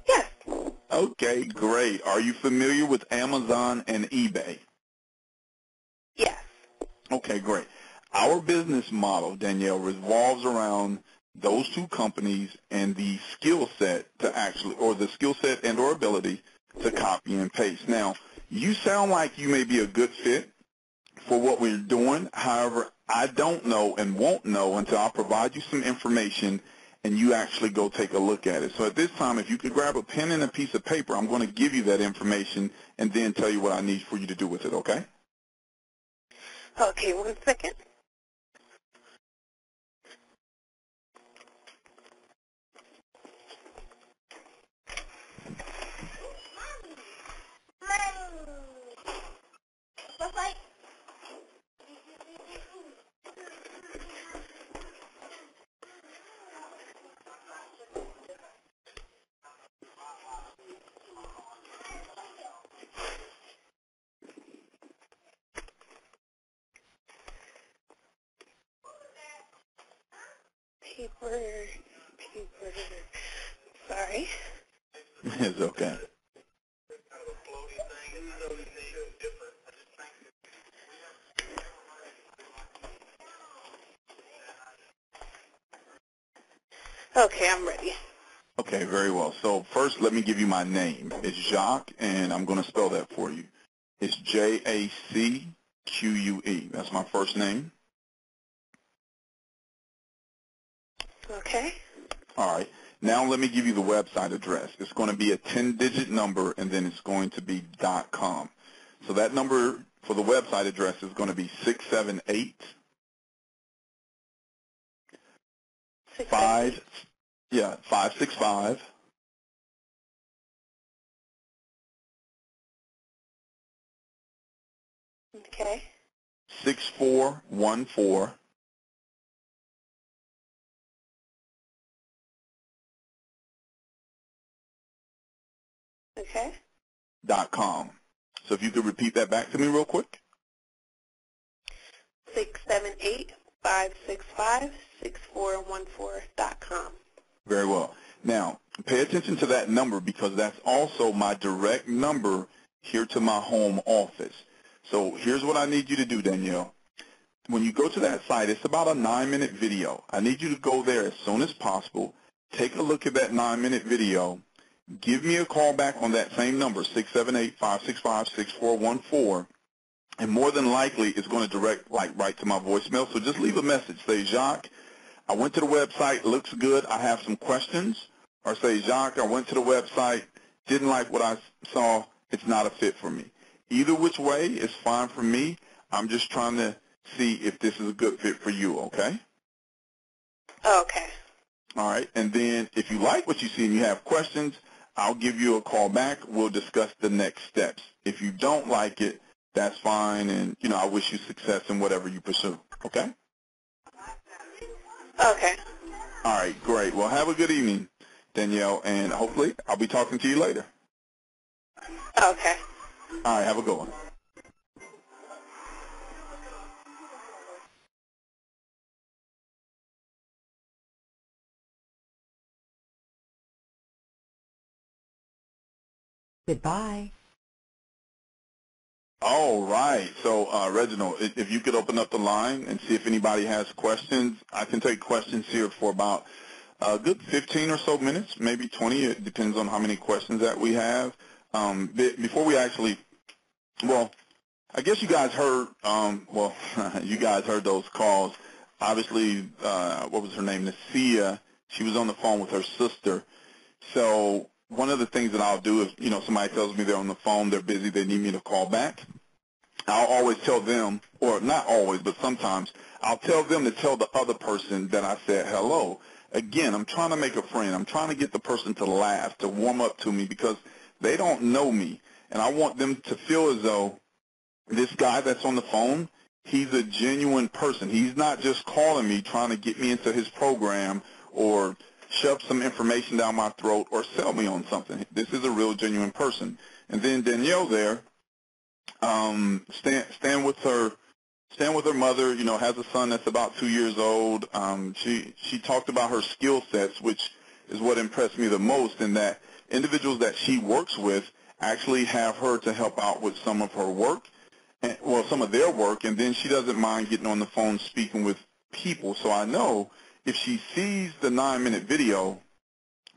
Yes. Okay, great. Are you familiar with Amazon and eBay? Yes. Okay, great. Our business model, Danielle, revolves around those two companies and the skill set to actually, or the skill set and or ability to copy and paste. Now, you sound like you may be a good fit for what we're doing. However, I don't know and won't know until I provide you some information and you actually go take a look at it. So at this time, if you could grab a pen and a piece of paper, I'm going to give you that information and then tell you what I need for you to do with it, okay? Okay, 1 second. Paper. Sorry. It's okay. Okay, I'm ready. Okay, very well. So first, let me give you my name. It's Jacque, and I'm going to spell that for you. It's Jacque. That's my first name. Okay. All right. Now let me give you the website address. It's going to be a 10-digit number, and then it's going to be .com. So that number for the website address is going to be 678 565 Okay. 6414. Okay. .com. So if you could repeat that back to me real quick. 678 565-6414.com. Very well. Now, pay attention to that number because that's also my direct number here to my home office. So here's what I need you to do, Danielle. When you go to that site, it's about a 9-minute video. I need you to go there as soon as possible. Take a look at that 9-minute video. Give me a call back on that same number, 678-565-6414. And more than likely, it's going to direct right to my voicemail. So just leave a message. Say, Jacque, I went to the website, looks good, I have some questions. Or say, Jacque, I went to the website, didn't like what I saw, it's not a fit for me. Either which way is fine for me. I'm just trying to see if this is a good fit for you, okay? Okay. All right, and then if you like what you see and you have questions, I'll give you a call back. We'll discuss the next steps. If you don't like it, that's fine, and, I wish you success in whatever you pursue, okay? Okay. All right, great. Well, have a good evening, Danielle, and hopefully I'll be talking to you later. Okay. All right, have a good one. Goodbye. All right. So, Reginald, if you could open up the line and see if anybody has questions. I can take questions here for about a good 15 or so minutes, maybe 20. It depends on how many questions that we have. Before we actually, well, I guess you guys heard, you guys heard those calls. Obviously, what was her name? Nasia. She was on the phone with her sister. So one of the things that I'll do is, somebody tells me they're on the phone, they're busy, they need me to call back. I'll always tell them, or not always, but sometimes, I'll tell them to tell the other person that I said hello. Again, I'm trying to make a friend. I'm trying to get the person to laugh, to warm up to me, because they don't know me. And I want them to feel as though this guy that's on the phone, he's a genuine person. He's not just calling me trying to get me into his program or shove some information down my throat or sell me on something. This is a real, genuine person. And then Danielle there, stand with her mother, has a son that's about 2 years old. She talked about her skill sets, which is what impressed me the most, in that individuals that she works with actually have her to help out with some of her work, some of their work, and then she doesn't mind getting on the phone speaking with people. So I know if she sees the 9-minute video,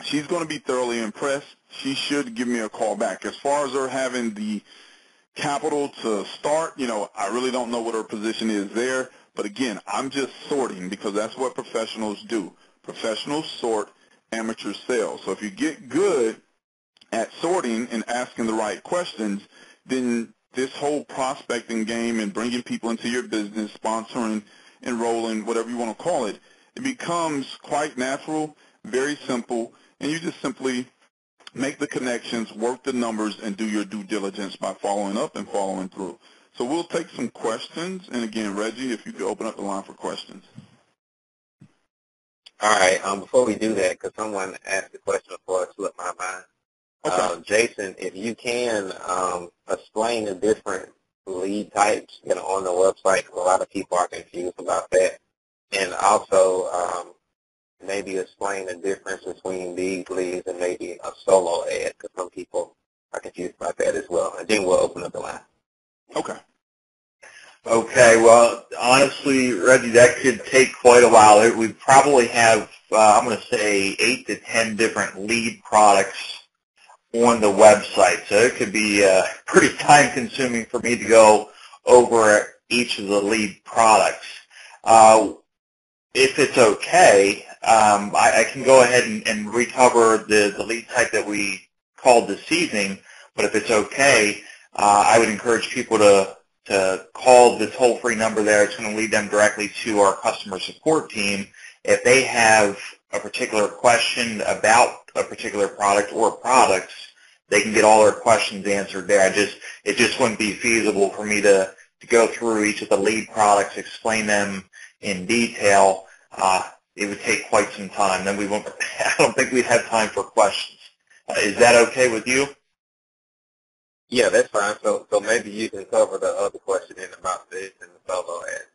she's going to be thoroughly impressed. She should give me a call back. As far as her having the capital to start, I really don't know what her position is there. But again, I'm just sorting, because that's what professionals do. Professionals sort, amateurs sell. So if you get good at sorting and asking the right questions, then this whole prospecting game and bringing people into your business, sponsoring, enrolling, whatever you want to call it, it becomes quite natural, very simple, and you just simply make the connections, work the numbers, and do your due diligence by following up and following through. So we'll take some questions. And again, Reggie, if you could open up the line for questions. All right. Before we do that, because someone asked the question before it slipped my mind. Okay. Jason, if you can explain the different lead types on the website, 'cause a lot of people are confused about that. And also maybe explain the difference between these leads and maybe a solo ad, because some people are confused about that as well. And then we'll open up the line. Okay. Okay, well, honestly, Reggie, that could take quite a while. We probably have, I'm going to say, 8 to 10 different lead products on the website. So it could be pretty time-consuming for me to go over each of the lead products. If it's okay, I can go ahead and recover the lead type that we called this evening, but if it's okay, I would encourage people to call the toll-free number there. It's going to lead them directly to our customer support team. If they have a particular question about a particular product or products, they can get all their questions answered there. It just wouldn't be feasible for me to go through each of the lead products, explain them in detail. It would take quite some time. Then I don't think we'd have time for questions. Is that okay with you? Yeah, that's fine. So maybe you can cover the other question in about this and the solo ad.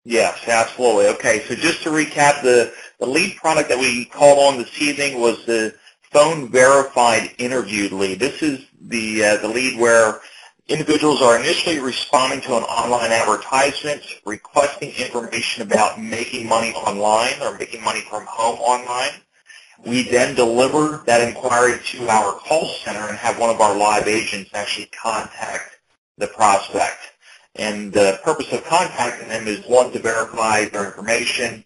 Yes, absolutely. Okay, so just to recap, the lead product that we called on this evening was the phone verified interviewed lead. This is the lead where individuals are initially responding to an online advertisement, requesting information about making money online or making money from home online. We then deliver that inquiry to our call center and have one of our live agents actually contact the prospect. And the purpose of contacting them is, one, to verify their information,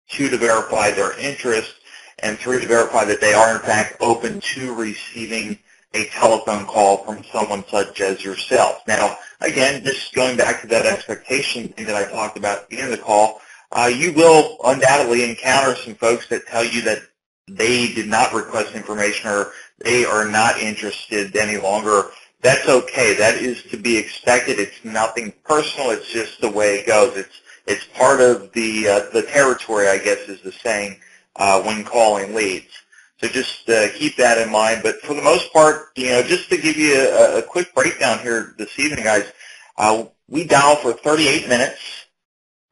two, to verify their interest, and three, to verify that they are in fact open to receiving a telephone call from someone such as yourself. Now, again, just going back to that expectation thing that I talked about at the beginning of the call, you will undoubtedly encounter some folks that tell you that they did not request information or they are not interested any longer. That's okay. That is to be expected. It's nothing personal. It's just the way it goes. It's part of the territory, I guess, is the saying when calling leads. So just keep that in mind. But for the most part, just to give you a quick breakdown here this evening, guys, we dialed for 38 minutes.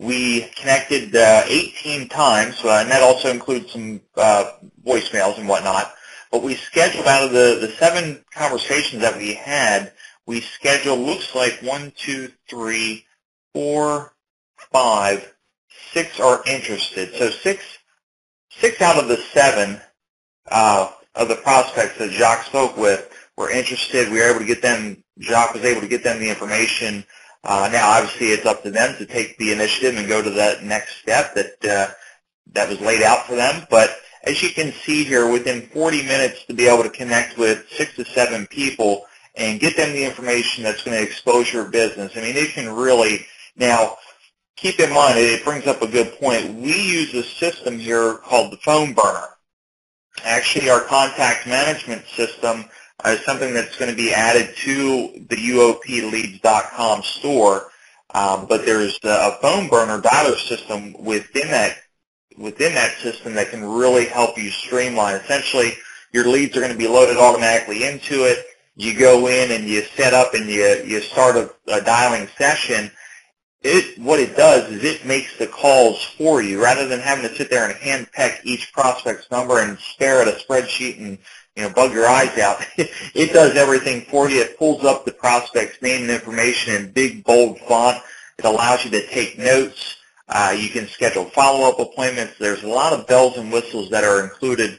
We connected 18 times, and that also includes some voicemails and whatnot. But we scheduled, out of the 7 conversations that we had, we scheduled, looks like 1, 2, 3, 4, 5, 6 are interested. So six out of the 7 of the prospects that Jacque spoke with were interested. We were able to get them, Jacque was able to get them the information. Now, obviously, it's up to them to take the initiative and go to that next step that was laid out for them. But as you can see here, within 40 minutes to be able to connect with 6 to 7 people and get them the information that's going to expose your business. I mean, it can really, now, keep in mind, it brings up a good point. We use a system here called the phone burner. Actually, our contact management system is something that's going to be added to the UOPleads.com store, but there's a phone burner dialer system within that system that can really help you streamline. Essentially, your leads are going to be loaded automatically into it. You go in and you set up and you start a dialing session. What it does is it makes the calls for you rather than having to sit there and hand-peck each prospect's number and stare at a spreadsheet and bug your eyes out. It does everything for you. It pulls up the prospect's name and information in big, bold font. It allows you to take notes. You can schedule follow-up appointments. There's a lot of bells and whistles that are included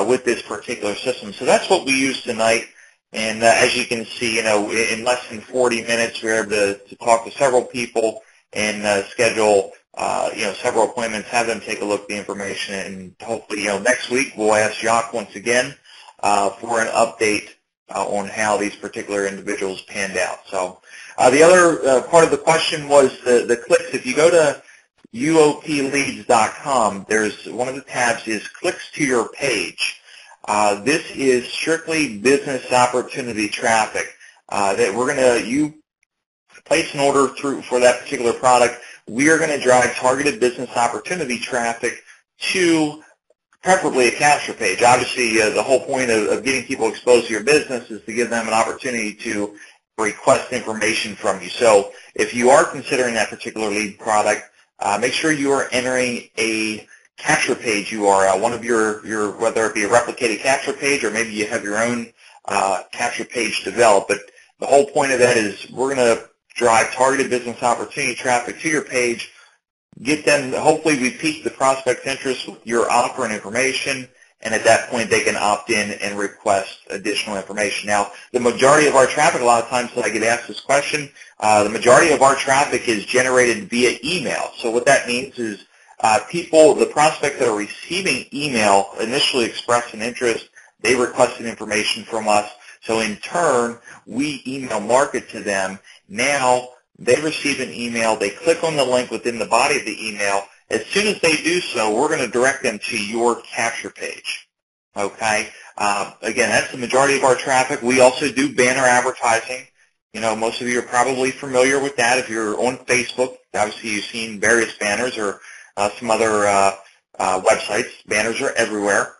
with this particular system. So that's what we use tonight. And as you can see, in less than 40 minutes, we were able to talk to several people and schedule, several appointments, have them take a look at the information, and hopefully, next week we'll ask Jacque once again for an update on how these particular individuals panned out. So the other part of the question was the clicks. If you go to UOPleads.com, there's one of the tabs is clicks to your page. This is strictly business opportunity traffic that we're going to, you place an order through for that particular product. We are going to drive targeted business opportunity traffic to preferably a capture page. Obviously, the whole point of getting people exposed to your business is to give them an opportunity to request information from you. So if you are considering that particular lead product, make sure you are entering a capture page URL, one of your whether it be a replicated capture page or maybe you have your own capture page developed. But the whole point of that is we're going to drive targeted business opportunity traffic to your page, get them, hopefully we pique the prospect's interest with your offer and information, and at that point they can opt in and request additional information. Now, the majority of our traffic, a lot of times I get asked this question, the majority of our traffic is generated via email. So what that means is people, the prospects that are receiving email initially express an interest, they requested information from us, so in turn, we email market to them. Now, they receive an email, they click on the link within the body of the email. As soon as they do so, we're going to direct them to your capture page. Okay? Again, that's the majority of our traffic. We also do banner advertising. Most of you are probably familiar with that. If you're on Facebook, obviously you've seen various banners or some other websites. Banners are everywhere.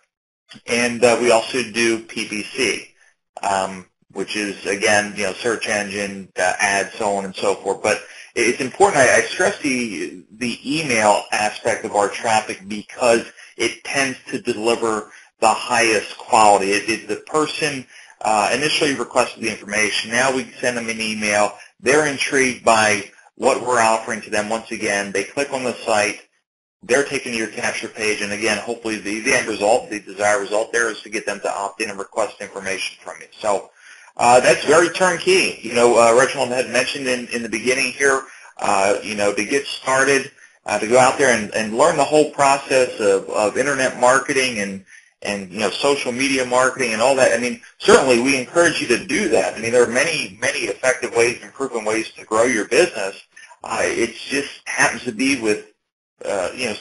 And we also do PPC, which is, again, search engine, ads, so on and so forth. But it's important. I stress the email aspect of our traffic because it tends to deliver the highest quality. The person initially requested the information. Now we send them an email. They're intrigued by what we're offering to them. Once again, they click on the site. They're taken to your capture page, and again, hopefully the end result, the desired result there is to get them to opt in and request information from you. So that's very turnkey. Reginald had mentioned in the beginning here, to get started, to go out there and learn the whole process of internet marketing and social media marketing and all that. I mean, certainly we encourage you to do that. I mean, there are many effective ways and proven ways to grow your business. It just happens to be with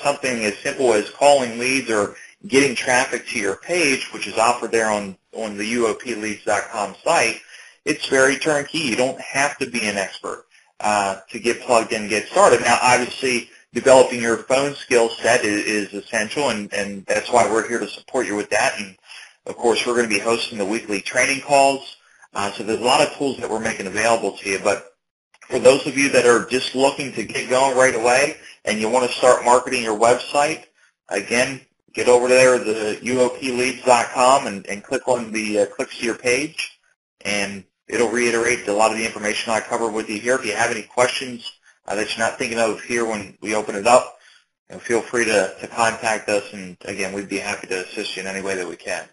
something as simple as calling leads or getting traffic to your page, which is offered there on the UOPleads.com site. It's very turnkey. You don't have to be an expert to get plugged in and get started. Now, obviously, developing your phone skill set is essential, and that's why we're here to support you with that. And, of course, we're going to be hosting the weekly training calls. So there's a lot of tools that we're making available to you. But for those of you that are just looking to get going right away and you want to start marketing your website, again, get over there to the UOPleads.com and click on the clicks to your page, and it'll reiterate a lot of the information I covered with you here. If you have any questions that you're not thinking of here when we open it up, feel free to contact us, and again, we'd be happy to assist you in any way that we can.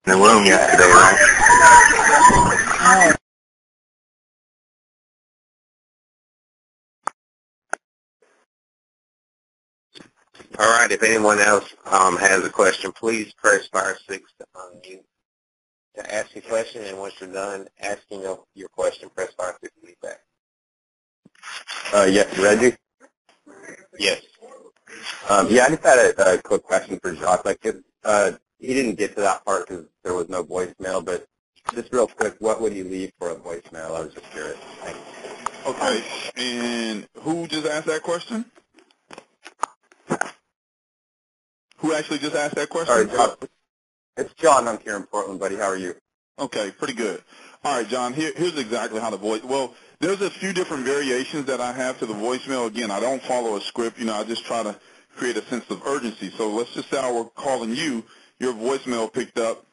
In the room yesterday, right? All right. If anyone else has a question, please press *6 to unmute to ask your question. And once you're done asking your question, press *6 to leave back. Yes, Reggie? Yes. Yeah, I just had a quick question for Jacque. He didn't get to that part because there was no voicemail, but just real quick, what would you leave for a voicemail? I was just curious. Thanks. Okay, and who just asked that question? Who actually just asked that question? Sorry, Jacque. It's John. I'm here in Portland, buddy. How are you? Okay, pretty good. All right, John, here's exactly how the voice, well, there's a few different variations that I have to the voicemail. Again, I don't follow a script. I just try to create a sense of urgency. So let's just say I were calling you, your voicemail picked up,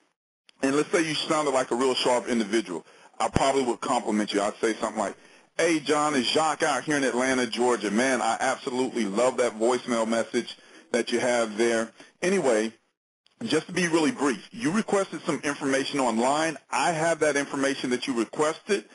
and let's say you sounded like a real sharp individual. I probably would compliment you. I'd say something like, hey, John, it's Jacque out here in Atlanta, Georgia. Man, I absolutely love that voicemail message that you have there. Anyway, just to be really brief, you requested some information online. I have that information that you requested,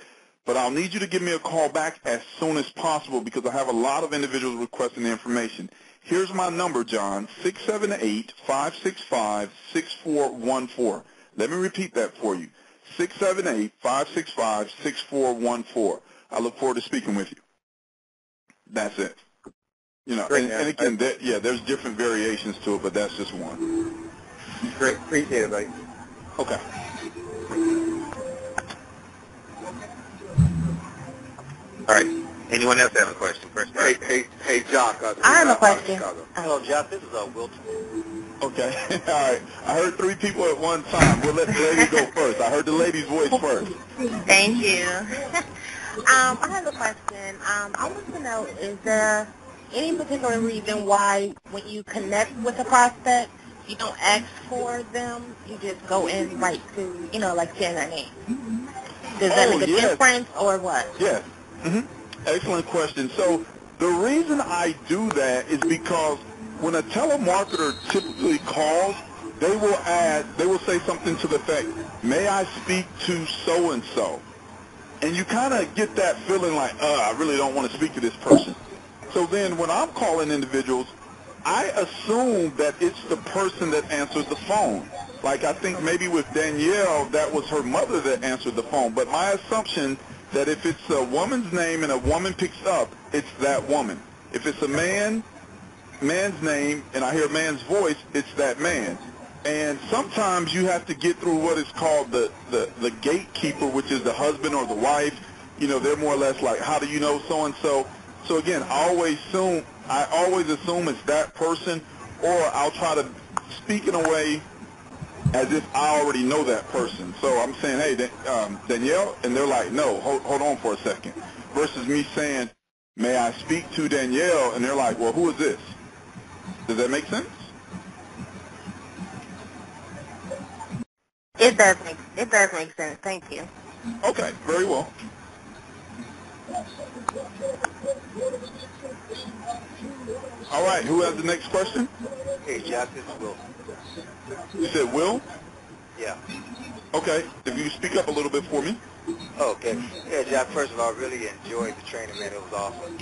but I'll need you to give me a call back as soon as possible because I have a lot of individuals requesting the information. Here's my number, John, 678-565-6414. Let me repeat that for you, 678-565-6414. I look forward to speaking with you. That's it. Great, and again, there's different variations to it, but that's just one. Great. Appreciate it, buddy. Okay. All right. Anyone else have a question? First, Hey, Jacque. I have a question. Hello, Jacque. This is Wilton. Okay. All right. I heard three people at one time. We'll let the lady go first. I heard the lady's voice first. Thank you. I have a question. I want to know, is there any particular reason why when you connect with a prospect, you don't ask for them, you just go in right to, like saying their name? Does that make a difference or what? Yes. Excellent question. So the reason I do that is because when a telemarketer typically calls, they will say something to the effect, may I speak to so-and-so? And you kind of get that feeling like, I really don't want to speak to this person. So then when I'm calling individuals, I assume that it's the person that answers the phone. Like I think maybe with Danielle, that was her mother that answered the phone. But my assumption that if it's a woman's name and a woman picks up, it's that woman. If it's a man's name and I hear a man's voice, it's that man. And sometimes you have to get through what is called the gatekeeper, which is the husband or the wife. They're more or less like, how do you know so-and-so? So again, I always assume it's that person, or I'll try to speak in a way as if I already know that person. So I'm saying, hey, Danielle, and they're like, no, hold on for a second. Versus me saying, may I speak to Danielle, and they're like, well, who is this? Does that make sense? It does make sense. Thank you. Okay, very well. All right, who has the next question? Hey, Jacque, this is Will. You said Will? Yeah. Okay, if you speak up a little bit for me. Oh, okay. Yeah, Jacque, first of all, I really enjoyed the training, man. It was awesome.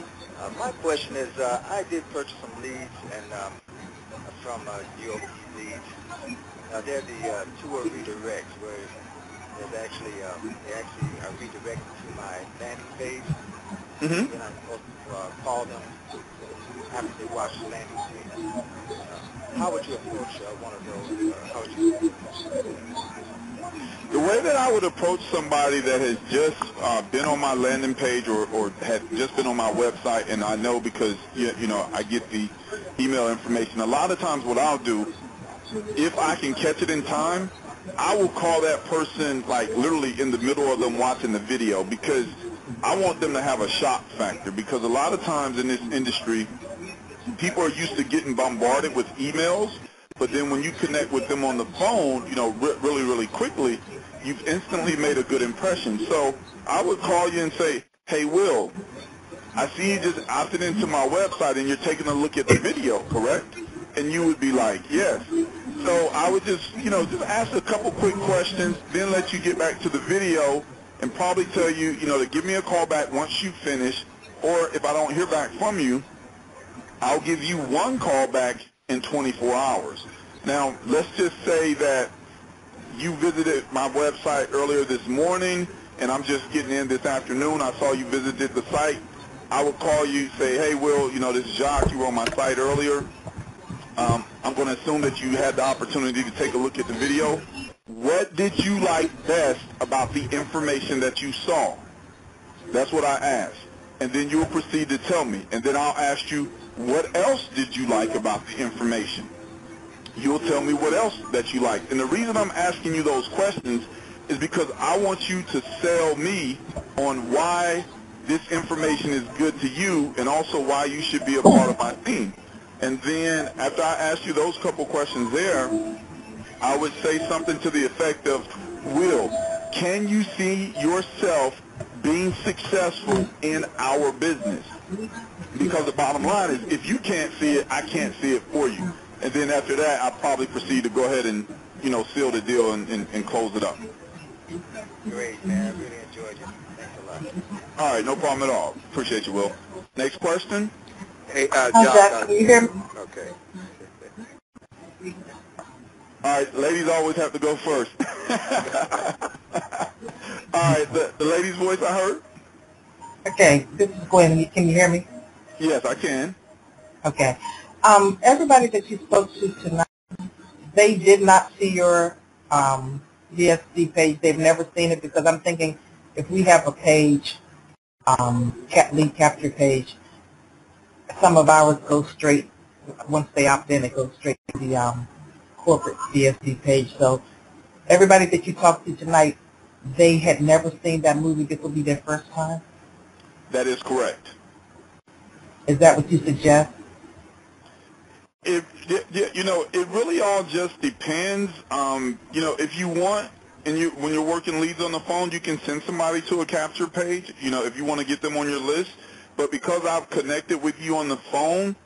My question is, I did purchase some leads and from UOP leads. They're the tour redirects where there's actually, they actually are redirected to my landing page. Mm-hmm. Then I'm supposed to call them after they watch the landing page. How would you approach one of those? How would you? The way that I would approach somebody that has just been on my landing page or had just been on my website, and I know because, you know, I get the email information, a lot of times what I'll do, if I can catch it in time, I will call that person like literally in the middle of them watching the video, because I want them to have a shock factor, because a lot of times in this industry, people are used to getting bombarded with emails, but then when you connect with them on the phone, you know, really, really quickly, you've instantly made a good impression. So I would call you and say, hey, Will, I see you just opted into my website and you're taking a look at the video, correct? And you would be like, yes. So I would just, you know, just ask a couple quick questions, then let you get back to the video and probably tell you, you know, to give me a call back once you finish, or if I don't hear back from you, I'll give you one call back in 24 hours. Now, let's just say that you visited my website earlier this morning, and I'm just getting in this afternoon. I saw you visited the site. I would call you, say, hey, Will, you know, this is Jacque. You were on my site earlier. I'm going to assume that you had the opportunity to take a look at the video. What did you like best about the information that you saw? That's what I asked. And then you'll proceed to tell me. And then I'll ask you, what else did you like about the information? You'll tell me what else that you liked. And the reason I'm asking you those questions is because I want you to sell me on why this information is good to you and also why you should be a part of my team. And then after I ask you those couple questions there, I would say something to the effect of, Will, can you see yourself being successful in our business? Because the bottom line is, if you can't see it, I can't see it for you. And then after that, I'll probably proceed to go ahead and, you know, seal the deal and close it up. Great, man. I really enjoyed you. Thanks a lot. All right, no problem at all. Appreciate you, Will. Next question? Hey, Jacque, can you hear me? Okay. All right, ladies always have to go first. All right, the lady's voice I heard? Okay, this is Gwen. Can you hear me? Yes, I can. Okay. Everybody that you spoke to tonight, they did not see your VSD page. They've never seen it, because I'm thinking if we have a page, lead capture page, some of ours go straight, once they opt in, it goes straight to the corporate VSD page. So everybody that you talked to tonight, they had never seen that movie. This will be their first time? That is correct. Is that what you suggest? You know, it really all just depends. You know, if you want, and when you're working leads on the phone, you can send somebody to a capture page, you know, if you want to get them on your list. But because I've connected with you on the phone,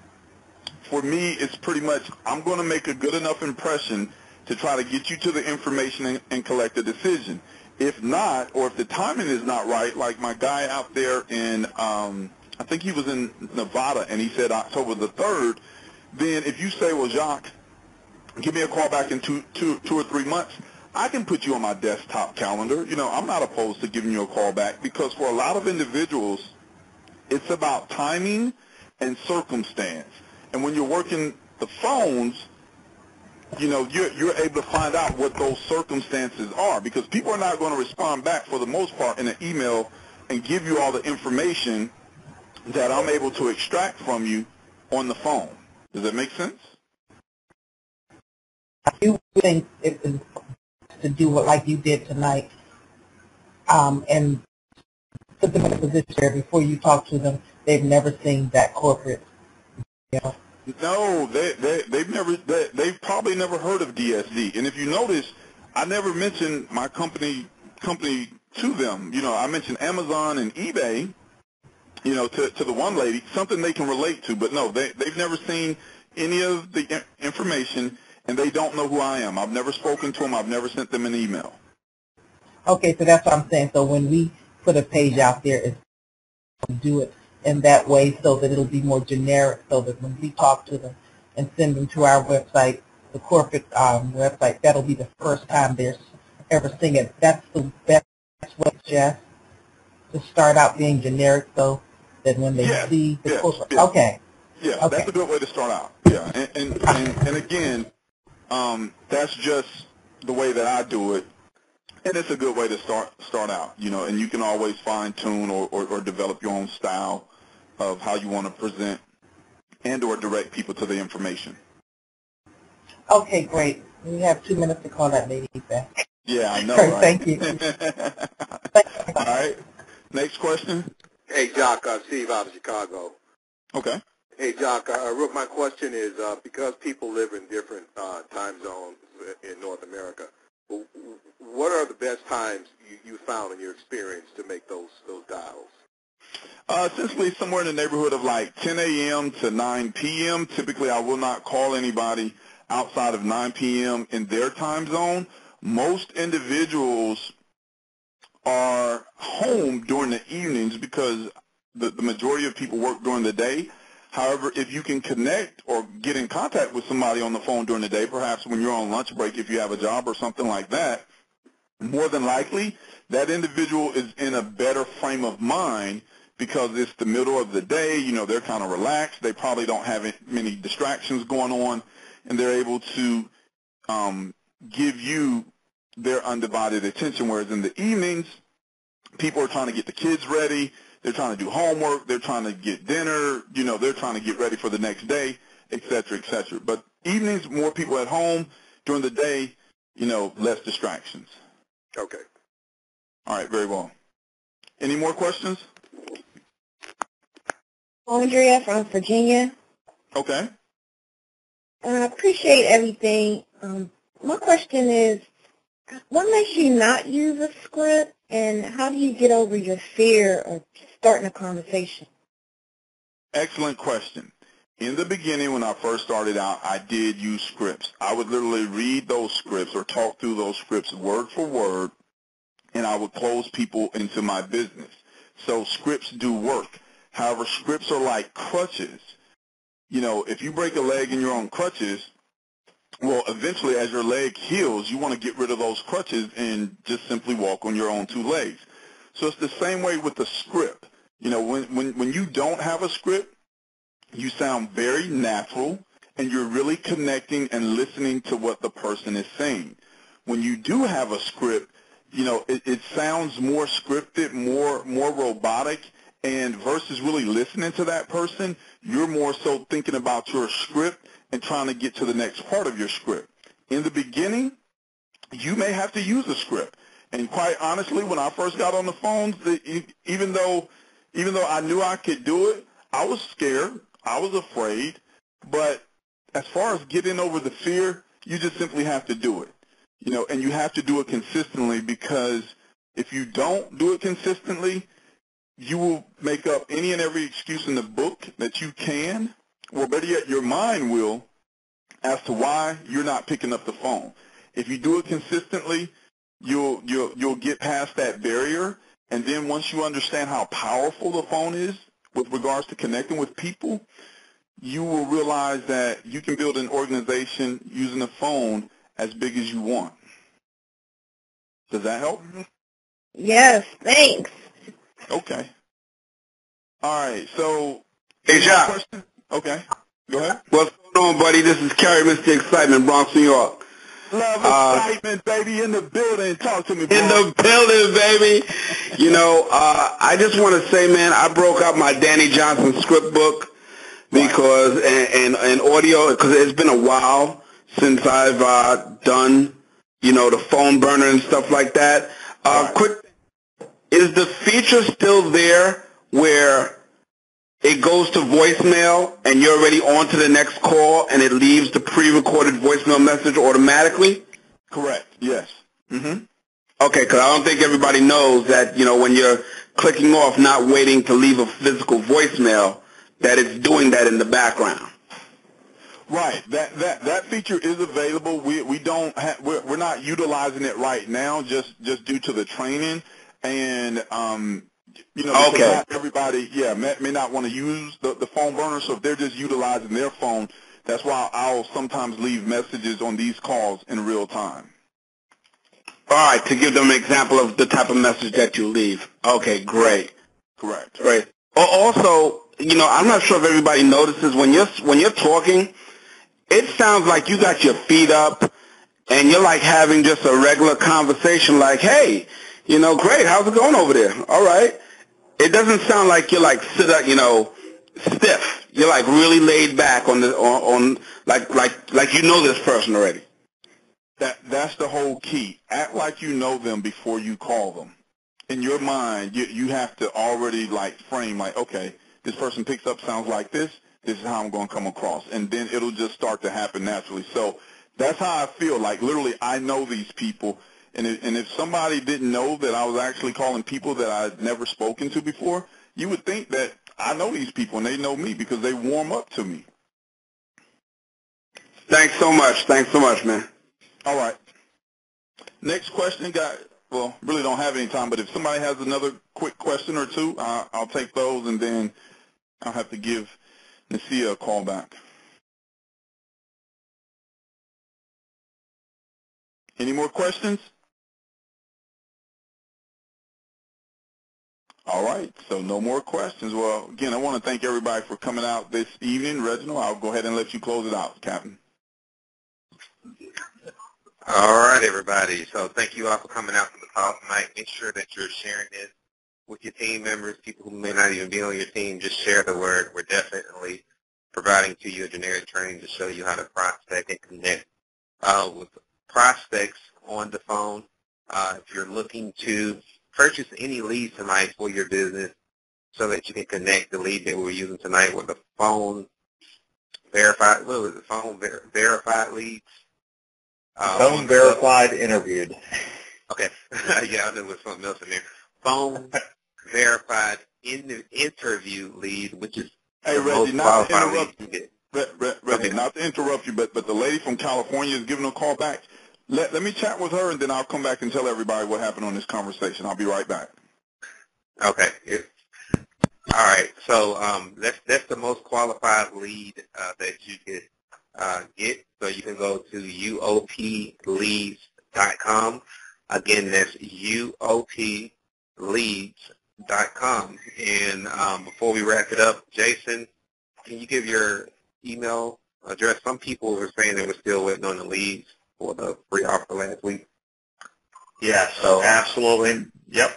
for me, it's pretty much, I'm going to make a good enough impression to try to get you to the information and collect a decision. If not, or if the timing is not right, like my guy out there in, I think he was in Nevada, and he said October the 3rd, then if you say, well, Jacque, give me a call back in two or 3 months, I can put you on my desktop calendar. You know, I'm not opposed to giving you a call back, because for a lot of individuals, it's about timing and circumstance. And when you're working the phones, you know, you're able to find out what those circumstances are, because people are not going to respond back for the most part in an email and give you all the information that I'm able to extract from you on the phone. Does that make sense? You think, to do what like you did tonight, and put them in a position where before you talk to them, they've never seen that corporate, you know. No, they've probably never heard of DSD. And if you notice, I never mentioned my company to them. You know, I mentioned Amazon and eBay, you know, to the one lady, something they can relate to. But no, they've never seen any of the information, and they don't know who I am. I've never spoken to them. I've never sent them an email. Okay, so that's what I'm saying. So when we put a page out there, it's do it in that way so that it'll be more generic, so that when we talk to them and send them to our website, the corporate website, that'll be the first time they're ever seeing it. That's the best way, Jeff, to start out being generic so that when they see the corporate. Yeah. Okay. Yeah, okay. That's a good way to start out. Yeah, and again, that's just the way that I do it. And it's a good way to start out, you know, and you can always fine-tune or develop your own style of how you want to present and or direct people to the information. Okay, great. We have 2 minutes to call that lady back. Yeah, I know, right? Thank you. All right. Next question. Hey, Jacque, Steve out of Chicago. Okay. Hey, Jacque, my question is, because people live in different time zones in North America, what are the best times you found in your experience to make those dials? Essentially somewhere in the neighborhood of like 10 a.m. to 9 p.m. Typically, I will not call anybody outside of 9 p.m. in their time zone. Most individuals are home during the evenings because the majority of people work during the day. However, if you can connect or get in contact with somebody on the phone during the day, perhaps when you're on lunch break, if you have a job or something like that, more than likely that individual is in a better frame of mind because it's the middle of the day. You know, they're kind of relaxed. They probably don't have many distractions going on, and they're able to give you their undivided attention, whereas in the evenings, people are trying to get the kids ready. They're trying to do homework. They're trying to get dinner. You know, they're trying to get ready for the next day, et cetera, et cetera. But evenings, more people at home. During the day, you know, less distractions. Okay. All right, very well. Any more questions? Andrea from Virginia. Okay. I appreciate everything. My question is, what makes you not use a script, and how do you get over your fear of starting a conversation? Excellent question. In the beginning, when I first started out, I did use scripts. I would literally read those scripts or talk through those scripts word for word, and I would close people into my business. So scripts do work. However, scripts are like crutches. You know, if you break a leg and you're on crutches, well, eventually as your leg heals, you want to get rid of those crutches and just simply walk on your own two legs. So it's the same way with the script. You know, when you don't have a script, you sound very natural, and you're really connecting and listening to what the person is saying. When you do have a script, you know, it sounds more scripted, more robotic, and versus really listening to that person, you're more so thinking about your script and trying to get to the next part of your script. In the beginning, you may have to use a script. And quite honestly, when I first got on the phones, even though I knew I could do it, I was scared. I was afraid. But as far as getting over the fear, you just simply have to do it. You know, and you have to do it consistently, because if you don't do it consistently, you will make up any and every excuse in the book that you can, or better yet, your mind will, as to why you're not picking up the phone. If you do it consistently, you'll get past that barrier, and then once you understand how powerful the phone is with regards to connecting with people, you will realize that you can build an organization using a phone as big as you want. Does that help? Yes, thanks. Okay. All right, so... Hey, Jacque. Okay, go ahead. What's going on, buddy? This is Kerry, Mr. Excitement, Bronx, New York. Love excitement, baby, in the building. Talk to me, bro. In the building, baby. You know, I just want to say, man, I broke out my Danny Johnson script book because, and audio, because it's been a while since I've done the phone burner and stuff like that. Quick, is the feature still there where it goes to voicemail and you're already on to the next call and it leaves the pre-recorded voicemail message automatically? Correct. Yes. Mm-hmm. Okay, because I don't think everybody knows that, when you're clicking off, not waiting to leave a physical voicemail, that it's doing that in the background. Right. That feature is available. We're not utilizing it right now just due to the training, and because not everybody may not want to use the phone burner. So if they're just utilizing their phone, that's why I'll sometimes leave messages on these calls in real time. All right, to give them an example of the type of message that you leave. Okay, great. Correct. Great. Also, I'm not sure if everybody notices when you're talking, it sounds like you got your feet up and you're like having just a regular conversation like, hey, great, how's it going over there? All right. It doesn't sound like you're like stiff. You're like really laid back on like you know this person already. That's the whole key. Act like you know them before you call them. In your mind, you have to already frame okay, this person picks up sounds like this. This is how I'm going to come across, and then it'll just start to happen naturally. So that's how I feel. Like literally, I know these people, and if somebody didn't know that I was actually calling people that I'd never spoken to before, you would think that I know these people and they know me because they warm up to me. Thanks so much. Thanks so much, man. All right. Next question, really don't have any time, but if somebody has another quick question or two, I'll take those, and then I'll have to give Nasia a call back. Any more questions? All right, so no more questions. Well, again, I want to thank everybody for coming out this evening. Reginald, I'll go ahead and let you close it out, Captain. All right, everybody. So thank you all for coming out to the call tonight. Make sure that you're sharing this with your team members, people who may not even be on your team. Just share the word. We're definitely providing to you a generic training to show you how to prospect and connect with prospects on the phone. If you're looking to purchase any leads tonight for your business so that you can connect the lead that we're using tonight with the phone verified, verified leads. Phone verified interviewed. Okay. Yeah, I knew there was something else in there. Phone verified interview lead, which is hey, Reggie, not to interrupt you. Reggie, not to interrupt you, but the lady from California is giving a call back. Let me chat with her, and then I'll come back and tell everybody what happened on this conversation. I'll be right back. Okay. All right. So that's the most qualified lead that you could get. So you can go to UOPleads.com. Again, that's UOPleads.com. And before we wrap it up, Jason, can you give your email address? Some people were saying they were still waiting on the leads for the free offer last week. Yeah, so absolutely. Yep.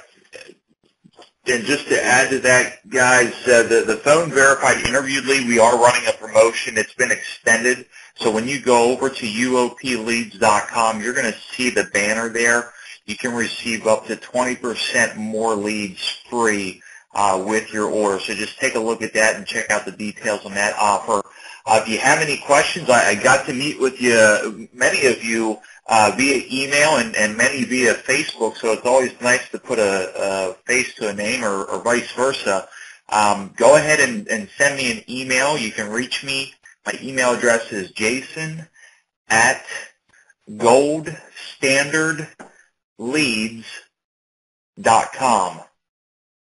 And just to add to that, guys, the phone verified interview lead, we are running a promotion. It's been extended. So when you go over to UOPleads.com, you're going to see the banner there. You can receive up to 20% more leads free with your order. So just take a look at that and check out the details on that offer. If you have any questions, I got to meet with you, many of you, via email and many via Facebook, so it's always nice to put a face to a name or vice versa. Go ahead and send me an email. You can reach me. My email address is jason@goldstandardleads.com.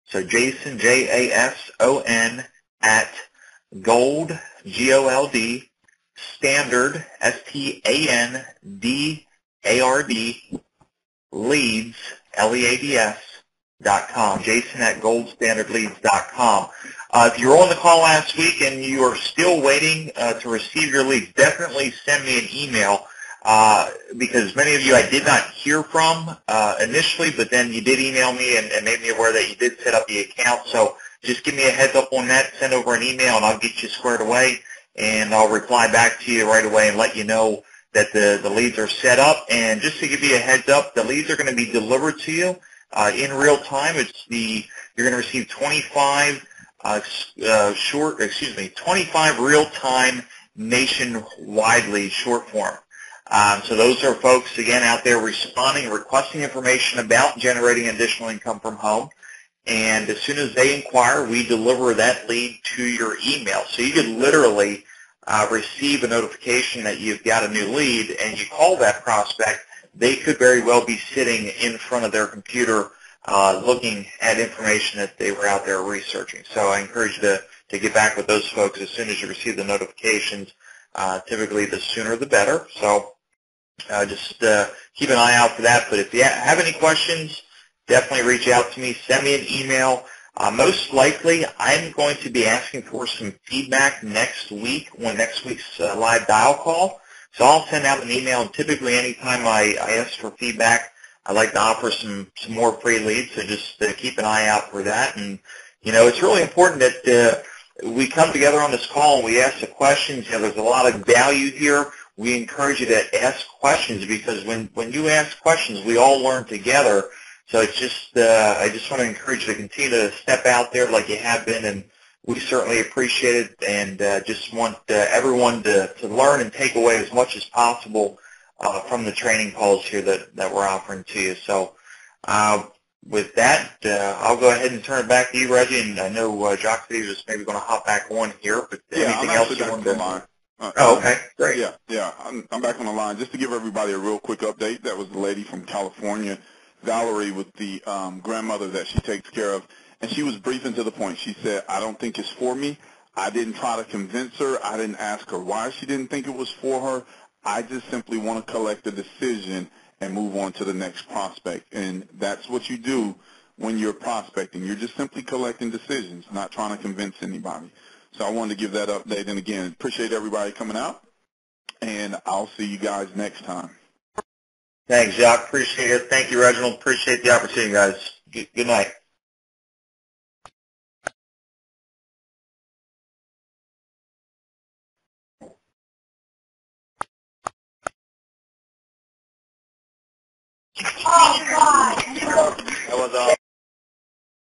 So Jason, Jason, @gold, GOLD, standard, STANDARD, leads, LEADS.com. Jason@goldstandardleads.com. If you were on the call last week and you are still waiting to receive your leads, definitely send me an email because many of you I did not hear from initially, but then you did email me and made me aware that you did set up the account. So just give me a heads up on that. Send over an email and I'll get you squared away, and I'll reply back to you right away and let you know that the leads are set up. And just to give you a heads up, the leads are going to be delivered to you in real time. You're going to receive 25 25 real-time nationwide leads, short form. So those are folks, again, out there responding, requesting information about generating additional income from home. And as soon as they inquire, we deliver that lead to your email. So you could literally receive a notification that you've got a new lead, and you call that prospect. They could very well be sitting in front of their computer looking at information that they were out there researching. So I encourage you to get back with those folks as soon as you receive the notifications. Typically, the sooner the better. So just keep an eye out for that. But if you have any questions, definitely reach out to me. Send me an email. Most likely, I'm going to be asking for some feedback next week when next week's live dial call. So I'll send out an email, and typically anytime I ask for feedback, I like to offer some more free leads, so just keep an eye out for that. And, you know, it's really important that we come together on this call and we ask the questions. You know, there's a lot of value here. We encourage you to ask questions because when you ask questions, we all learn together. So it's just, I just want to encourage you to continue to step out there like you have been, and we certainly appreciate it, and just want everyone to learn and take away as much as possible from the training calls here that we're offering to you. So with that, I'll go ahead and turn it back to you, Reggie, and I know Jacque said he was maybe going to hop back on here, but anything else you want to... okay, great. Yeah, I'm back on the line. Just to give everybody a real quick update, that was the lady from California, Valerie, with the grandmother that she takes care of, and she was brief and to the point. She said, I don't think it's for me. I didn't try to convince her. I didn't ask her why she didn't think it was for her. I just simply want to collect a decision and move on to the next prospect. And that's what you do when you're prospecting. You're just simply collecting decisions, not trying to convince anybody. So I wanted to give that update. And, again, appreciate everybody coming out, and I'll see you guys next time. Thanks, Jacque. Appreciate it. Thank you, Reginald. Appreciate the opportunity, guys. Good night.